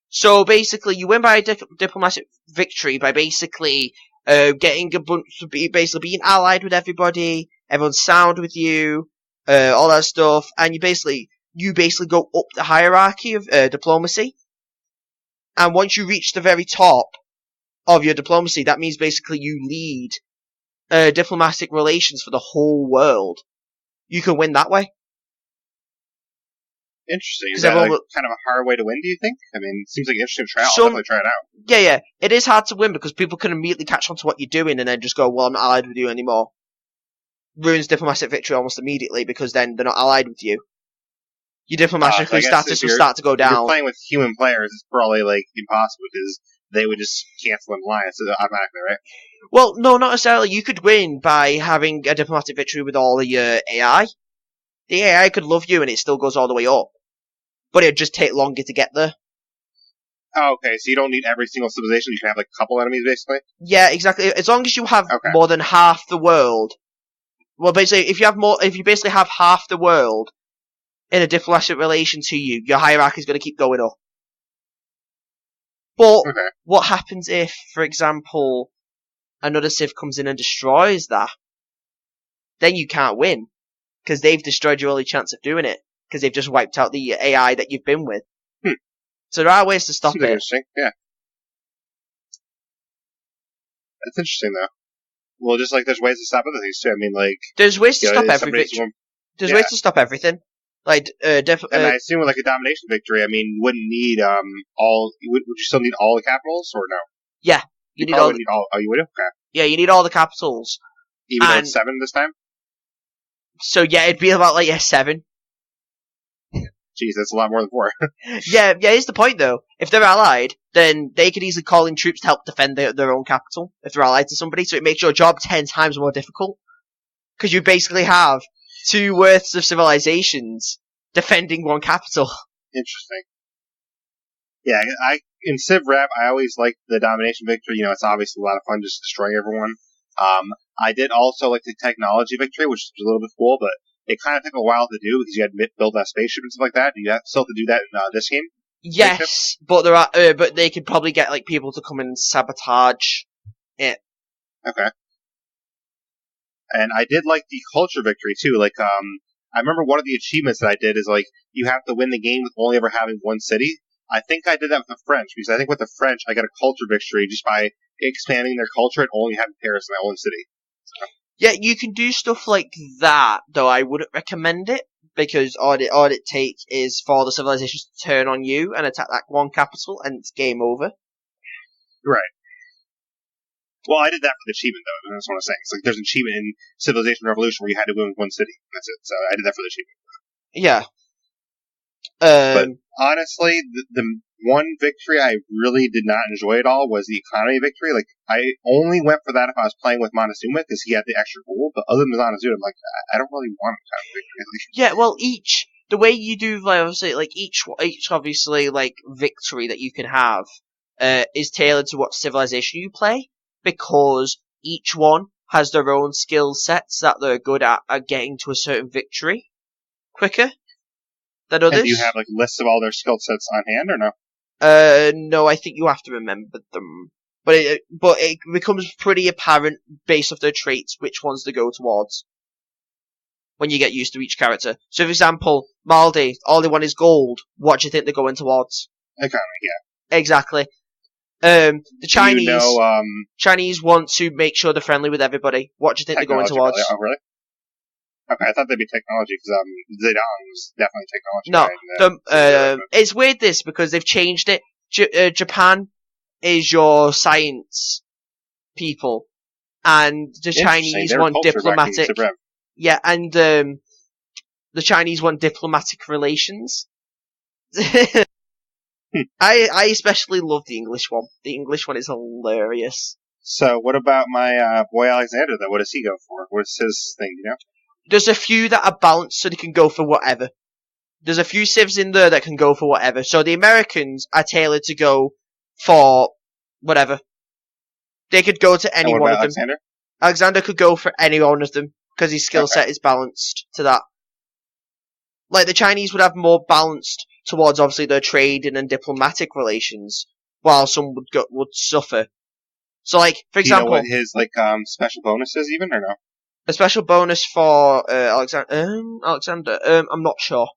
So basically, you win by a diplomatic victory by basically getting a bunch, basically being allied with everybody, everyone's sound with you, all that stuff, and you basically go up the hierarchy of diplomacy. And once you reach the very top of your diplomacy, that means basically you lead diplomatic relations for the whole world. You can win that way. Interesting. Is that kind of a hard way to win, do you think? I mean, it seems like an interesting trial. I'll definitely try it out. Yeah. It is hard to win because people can immediately catch on to what you're doing and then just go, well, I'm not allied with you anymore. Ruins diplomatic victory almost immediately because then they're not allied with you. Your diplomatic status will start to go down. If you're playing with human players, it's probably, like, impossible because they would just cancel an alliance automatically, right? Well, no, not necessarily. You could win by having a diplomatic victory with all of your AI. The AI could love you and it still goes all the way up. But it'd just take longer to get there. Oh, okay, so you don't need every single civilization, you can have like a couple enemies, basically? Yeah, exactly. As long as you have more than half the world. Well, basically, if you basically have half the world in a diplomatic relation to you, your hierarchy is going to keep going up. But Okay. what happens if, for example, another Civ comes in and destroys that? Then you can't win, because they've destroyed your only chance of doing it, because they've just wiped out the AI that you've been with. So there are ways to stop Seems it. interesting. Yeah. That's interesting, though. Well, just like there's ways to stop other things, too. I mean, like... There's ways to stop every somebody's victory. There's ways to stop everything. Like, and I assume with like a domination victory, I mean, you wouldn't need all. Would you still need all the capitals or no? Yeah, you need probably all. Would need all. Oh, you would. Okay. Yeah, you need all the capitals. Even though it's 7 this time. So yeah, it'd be about like 7. Jeez, that's a lot more than 4. yeah. Here's the point though. If they're allied, then they could easily call in troops to help defend their own capital if they're allied to somebody. So it makes your job 10 times more difficult because you basically have 2 worths of civilizations defending one capital. Interesting. Yeah, in Civ Rev, I always liked the domination victory. You know, it's obviously a lot of fun just destroying everyone. I did also like the technology victory, which is a little bit cool, but it kind of took a while to do because you had to build that spaceship and stuff like that. Do you still have to do that in this game? Yes, but but they could probably get like people to come and sabotage it. Okay. And I did like the culture victory too. Like, I remember one of the achievements that I did is like you have to win the game with only ever having one city. I think I did that with the French because I think with the French I got a culture victory just by expanding their culture and only having Paris in my own city. So. Yeah, you can do stuff like that, though I wouldn't recommend it because all it takes is for the civilizations to turn on you and attack that one capital, and it's game over. Right. Well, I did that for the achievement, though. That's what I'm saying. It's like there's an achievement in Civilaztion Revolution where you had to win with one city. That's it. So I did that for the achievement. Yeah. But honestly, the one victory I really did not enjoy at all was the economy victory. Like, I only went for that if I was playing with Montezuma because he had the extra gold. But other than Montezuma, I'm like, I don't really want an economy victory. Yeah, well, the way you do, like, obviously, like, each obviously, like, victory that you can have, is tailored to what civilization you play, because each one has their own skill sets that they're good at getting to a certain victory quicker than others. And do you have, like, lists of all their skill sets on hand, or no? No, I think you have to remember them. But it becomes pretty apparent, based off their traits, which ones to go towards. When you get used to each character. So, for example, Maldi, all they want is gold. What do you think they're going towards? Economy, yeah. Exactly. The Chinese, Chinese want to make sure they're friendly with everybody. What do you think they're going towards? Oh, really? Okay, I thought they'd be technology, because Zidane was definitely technology. No, it's weird this, because they've changed it. Japan is your science people, and the Chinese want diplomatic. Yeah, and the Chinese want diplomatic relations. I especially love the English one. The English one is hilarious. So, what about my boy Alexander, though? What does he go for? What's his thing, you know? There's a few that are balanced so they can go for whatever. There's a few civs in there that can go for whatever. So the Americans are tailored to go for whatever. They could go to any one of them. Alexander? Alexander could go for any one of them, because his skill set is balanced to that. Like, the Chinese would have more balanced towards, obviously, their trading and diplomatic relations, while some would suffer. So, like, for example... Do you know what his, special bonus is, even, or no? A special bonus for Alexander, I'm not sure.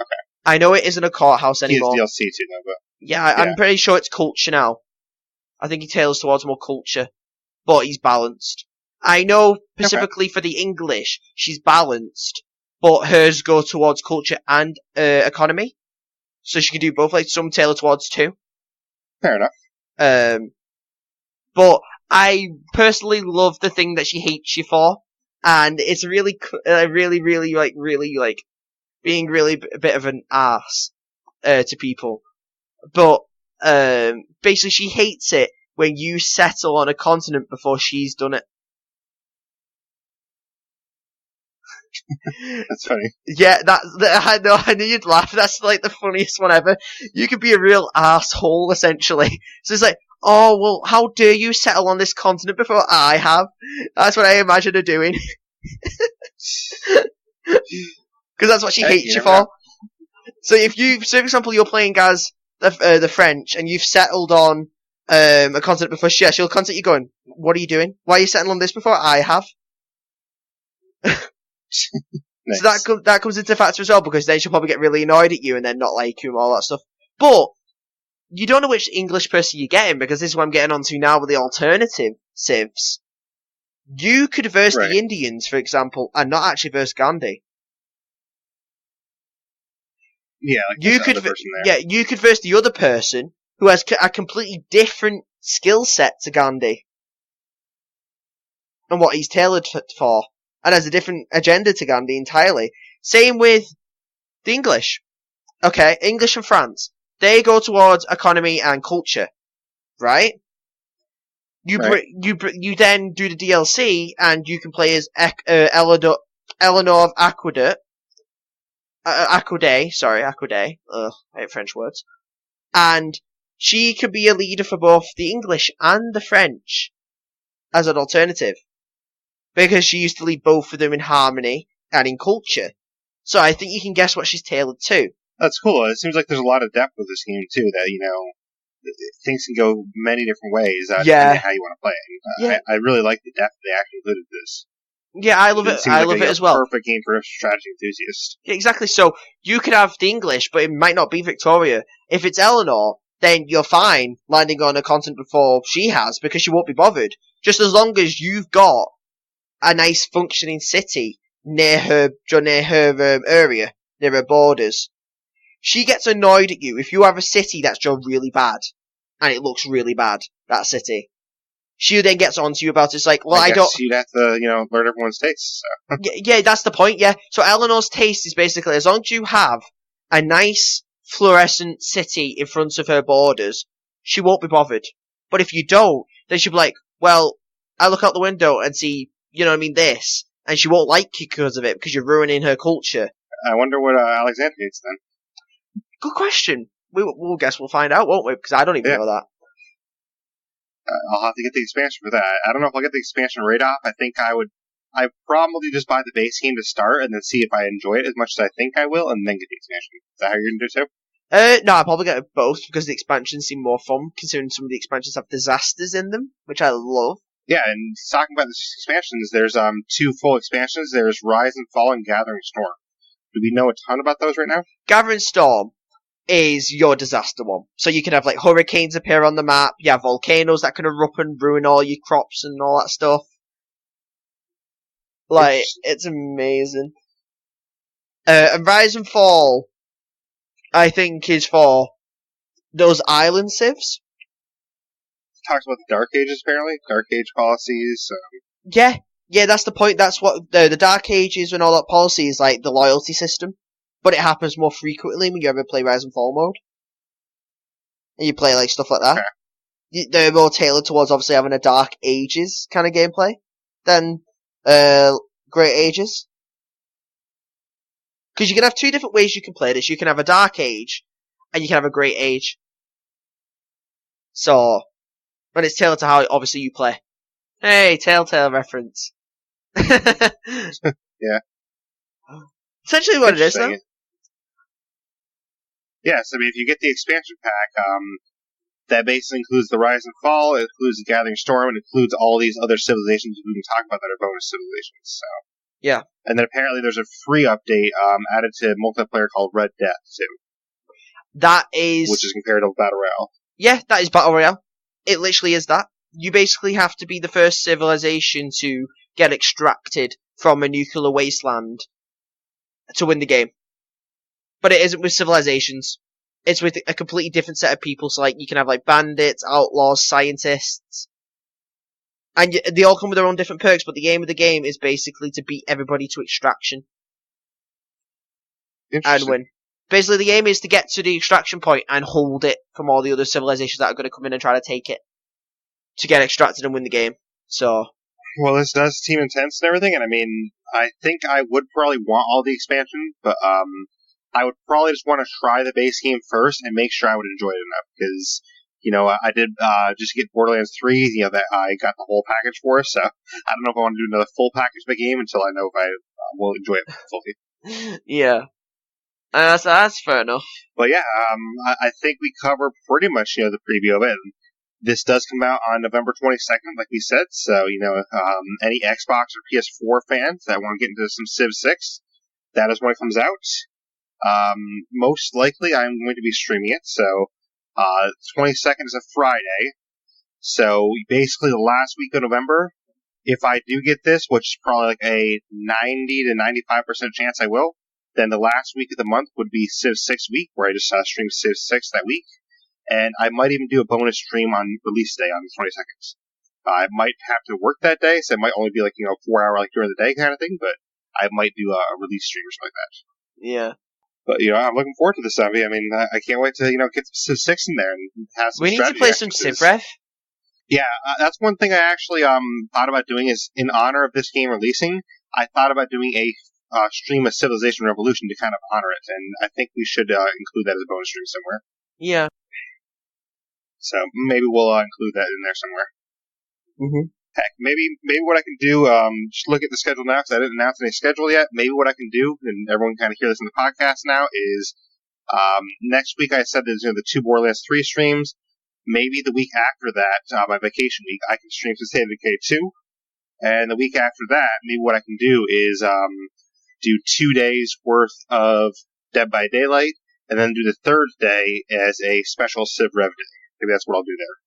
Okay. I know it isn't a courthouse anymore. He has DLC too, though, but... Yeah, I'm pretty sure it's culture now. I think he tails towards more culture, but he's balanced. I know specifically for the English, she's balanced, but hers go towards culture and economy. So she can do both, like some tailor towards 2. Fair enough. But I personally love the thing that she hates you for, and it's really, being really a bit of an ass to people. But basically, she hates it when you settle on a continent before she's done it. That's funny. Yeah, I knew you'd laugh. That's like the funniest one ever. You could be a real asshole, essentially. So it's like, oh, well, how dare you settle on this continent before I have? That's what I imagine her doing. Because that's what she hates you for. So if for example, you're playing as the French, and you've settled on a continent before, she'll contact you going, "What are you doing? Why are you settling on this before I have?" Nice. So that comes into factor as well, because then she'll probably get really annoyed at you and then not like you and all that stuff. But you don't know which English person you're getting, because this is what I'm getting onto now with the alternative civs. You could verse the Indians, for example, and not actually verse Gandhi. Yeah, like you could verse the other person who has a completely different skill set to Gandhi and what he's tailored for, and has a different agenda to Gandhi entirely. Same with the English. Okay, English and France. They go towards economy and culture, right? You then do the DLC, and you can play as Eleanor of Aqueduct. Aqueduct. Ugh, I hate French words. And she could be a leader for both the English and the French as an alternative, because she used to lead both of them in harmony and in culture. So I think you can guess what she's tailored to. That's cool. It seems like there's a lot of depth with this game too. That things can go many different ways. Depending on how you want to play it. I really like the depth they actually included this. Yeah, I love it. I love it as well. Perfect game for a strategy enthusiast. Yeah, exactly. So you could have the English, but it might not be Victoria. If it's Eleanor, then you're fine landing on a continent before she has, because she won't be bothered. Just as long as you've got a nice functioning city near her area, near her borders. She gets annoyed at you if you have a city that's just really bad, and it looks really bad, that city. She then gets on to you about it. It's like, well, I don't... You'd have to, learn everyone's tastes. So. Yeah, that's the point, yeah. So Eleanor's taste is basically, as long as you have a nice fluorescent city in front of her borders, she won't be bothered. But if you don't, then she'll be like, well, I look out the window and see, this, and she won't like you because of it, because you're ruining her culture. I wonder what Alexander hates then. Good question. We'll guess we'll find out, won't we? Because I don't even know that. I'll have to get the expansion for that. I don't know if I'll get the expansion right off. I think I'd probably just buy the base game to start and then see if I enjoy it as much as I think I will, and then get the expansion. Is that how you're going to do it too? No, I'll probably get both, because the expansions seem more fun, considering some of the expansions have disasters in them, which I love. Yeah, and talking about the expansions, there's 2 full expansions. There's Rise and Fall and Gathering Storm. Do we know a ton about those right now? Gathering Storm is your disaster one. So you can have like hurricanes appear on the map, you have volcanoes that can erupt and ruin all your crops and all that stuff. Like, it's amazing. And Rise and Fall, I think, is for those island civs. Talks about the Dark Ages, apparently. Dark Age policies. Yeah, that's the point. That's what the Dark Ages and all that policy is, like the loyalty system. But it happens more frequently when you ever play Rise and Fall mode. And you play like stuff like that. Okay. They're more tailored towards obviously having a Dark Ages kind of gameplay than Great Ages. Because you can have 2 different ways you can play this. You can have a Dark Age, and you can have a Great Age. So, but it's tailored to how obviously you play. Hey, Telltale reference. Yeah. Essentially what it is, though. Yes, I mean, if you get the expansion pack, that basically includes the Rise and Fall, it includes the Gathering Storm, and includes all these other civilizations we can talk about that are bonus civilizations. So. Yeah. And then apparently there's a free update added to multiplayer called Red Death, too. That is... Which is compared to Battle Royale. Yeah, that is Battle Royale. It literally is that. You basically have to be the first civilization to get extracted from a nuclear wasteland to win the game. But it isn't with civilizations. It's with a completely different set of people. So, like, you can have, like, bandits, outlaws, scientists. And they all come with their own different perks, but the aim of the game is basically to beat everybody to extraction. And win. Basically, the aim is to get to the extraction point and hold it from all the other civilizations that are going to come in and try to take it. To get extracted and win the game. So. Well, this does seem intense and everything, and I mean, I think I would probably want all the expansion, but I would probably just want to try the base game first and make sure I would enjoy it enough, because, I did just get Borderlands 3, that I got the whole package for, so I don't know if I want to do another full package of the game until I know if I will enjoy it fully. Yeah. That's fair enough. But yeah, I think we cover pretty much, the preview of it. And this does come out on November 22nd, like we said. So, any Xbox or PS4 fans that want to get into some Civ 6, that is when it comes out. Most likely I'm going to be streaming it. So, 22nd is a Friday. So basically the last week of November, if I do get this, which is probably like a 90 to 95% chance I will, then the last week of the month would be Civ 6 week, where I just stream Civ 6 that week. And I might even do a bonus stream on release day on the 22nd. I might have to work that day, so it might only be like, 4 hour like during the day kind of thing, but I might do a release stream or something like that. Yeah. But, I'm looking forward to this, Zombie. I mean, I can't wait to, get Civ 6 in there and have some We need to play some Civ. Yeah, that's one thing I actually thought about doing is, in honor of this game releasing, I thought about doing a stream of Civilaztion Revolution to kind of honor it, and I think we should include that as a bonus stream somewhere. Yeah. So maybe we'll include that in there somewhere. Mm-hmm. Heck, maybe what I can do, just look at the schedule now, because I didn't announce any schedule yet. Maybe what I can do, and everyone kind of hear this in the podcast now, is next week I said there's the 2 Borderlands 3 streams. Maybe the week after that, my vacation week, I can stream some State of Decay 2. And the week after that, maybe what I can do is do 2 days worth of Dead by Daylight, and then do the third day as a special Civ Rev day. Maybe that's what I'll do there.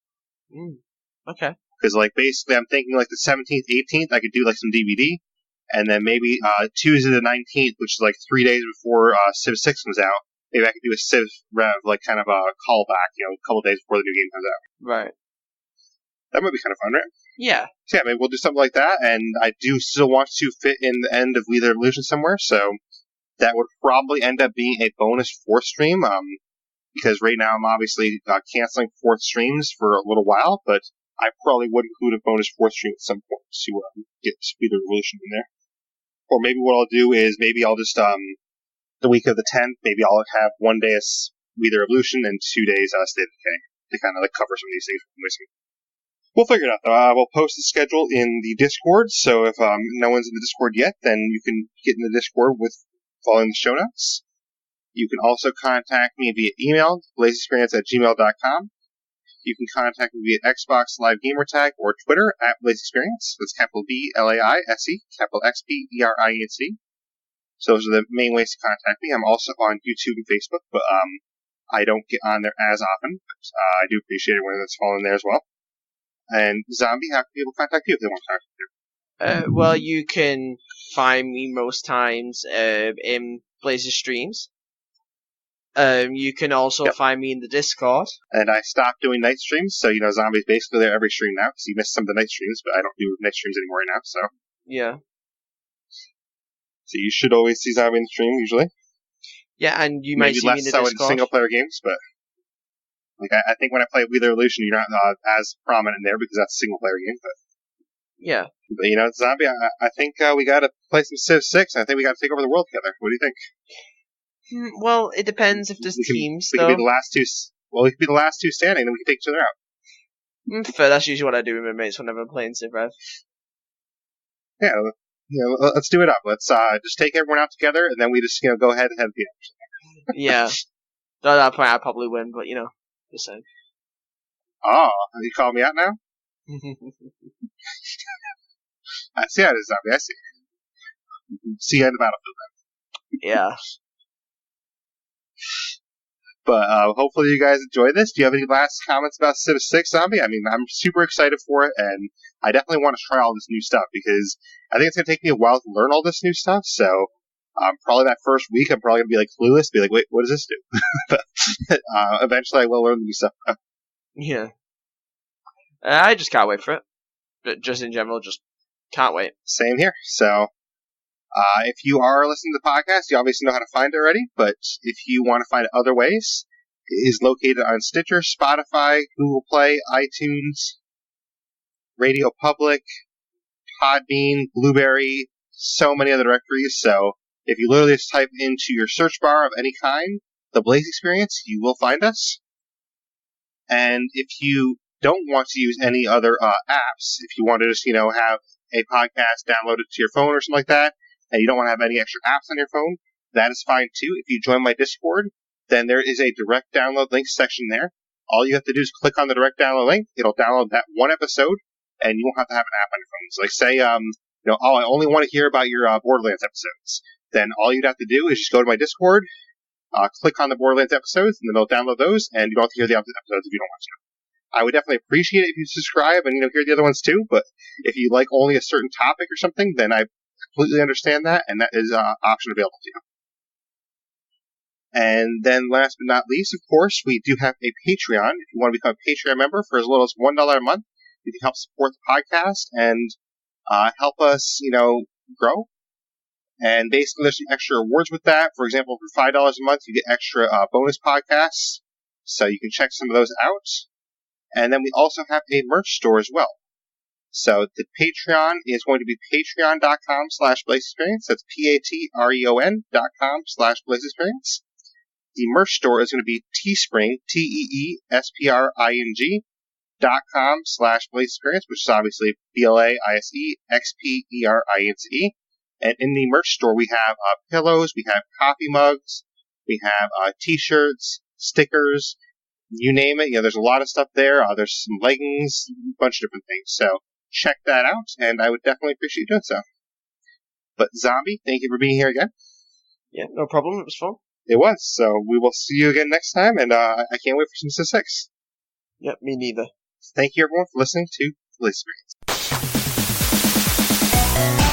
Okay. Because, basically, I'm thinking, the 17th, 18th, I could do, some DVD. And then maybe Tuesday the 19th, which is, 3 days before Civ 6 comes out, maybe I could do a Civ Rev, kind of a callback, a couple days before the new game comes out. Right. That might be kind of fun, right? Yeah. So, yeah, maybe we'll do something like that. And I do still want to fit in the end of We the Revolution somewhere, so that would probably end up being a bonus 4th stream, because right now I'm obviously canceling 4th streams for a little while, but I probably would include a bonus 4th stream at some point to get We the Revolution in there. Or maybe what I'll do is maybe I'll just, the week of the 10th, maybe I'll have 1 day of We the Revolution and 2 days State of Decay to kind of cover some of these things we're missing. We'll figure it out, though. I will post the schedule in the Discord, so if no one's in the Discord yet, then you can get in the Discord with following the show notes. You can also contact me via email, blaisexperience@gmail.com. You can contact me via Xbox Live Gamertag or Twitter @BlaiseXperience. That's capital B LAISE, capital XPERIENC. So those are the main ways to contact me. I'm also on YouTube and Facebook, but I don't get on there as often. But I do appreciate everyone that's following there as well. And Zombie, how can people contact you if they want to contact you? Well, you can find me most times in Blaise's streams. You can also find me in the Discord. And I stopped doing night streams, so, Zombie's basically there every stream now, because he missed some of the night streams, but I don't do night streams anymore right now, so. Yeah. So you should always see Zombie in the stream, usually. Yeah, and you might see me in the Discord. Maybe less so in single-player games, but I think when I play We the Revolution, you're not as prominent there, because that's a single-player game, but. Yeah. But, Zombie, I think we gotta play some Civ 6, and I think we gotta take over the world together. What do you think? Well, it depends if there's teams, though. We could be the last two. Well, we could be the last two standing, then we can take each other out. Fair, that's usually what I do with my mates whenever I'm playing Civ Rev. Yeah, let's do it up. Let's just take everyone out together, and then we just go ahead and have the end. Yeah. At that point, I'd probably win, but just saying. Oh, you call me out now? I see how it is, Zombie. I see. See you in the battlefield then. Yeah. But hopefully you guys enjoy this. Do you have any last comments about Civ 6, Zombie? I mean, I'm super excited for it, and I definitely want to try all this new stuff, because I think it's going to take me a while to learn all this new stuff, so probably that first week I'm probably going to be clueless, be like, wait, what does this do? But eventually I will learn the new stuff. Yeah. I just can't wait for it. But just in general, just can't wait. Same here. So if you are listening to the podcast, you obviously know how to find it already, but if you want to find it other ways, it is located on Stitcher, Spotify, Google Play, iTunes, Radio Public, Podbean, Blueberry, so many other directories. So if you literally just type into your search bar of any kind, the Blaise Experience, you will find us. And if you don't want to use any other apps, if you want to just, have a podcast downloaded to your phone or something like that, and you don't want to have any extra apps on your phone, that is fine too. If you join my Discord, then there is a direct download link section there. All you have to do is click on the direct download link. It'll download that one episode, and you won't have to have an app on your phone. So like say, I only want to hear about your Borderlands episodes. Then all you'd have to do is just go to my Discord, click on the Borderlands episodes, and then they'll download those, and you don't have to hear the other episodes if you don't want to. I would definitely appreciate it if you subscribe and hear the other ones too. But if you like only a certain topic or something, then I completely understand that, and that is an option available to you. And then last but not least, of course, we do have a Patreon. If you want to become a Patreon member for as little as $1 a month, you can help support the podcast and help us, grow. And basically, there's some extra rewards with that. For example, for $5 a month, you get extra bonus podcasts, so you can check some of those out. And then we also have a merch store as well. So the Patreon is going to be patreon.com/Blaise XPerience. That's patreon.com/Blaise XPerience. The merch store is going to be Teespring, teespring.com/Blaise XPerience, which is obviously BLAISEXPERIENCE. And in the merch store, we have pillows, we have coffee mugs, we have t-shirts, stickers, you name it. There's a lot of stuff there. There's some leggings, a bunch of different things. So check that out, and I would definitely appreciate you doing so. But Zombie, thank you for being here again. Yeah, no problem. It was fun. It was. So we will see you again next time, and I can't wait for some statistics. Yep, me neither. Thank you, everyone, for listening to Blaise XPerience.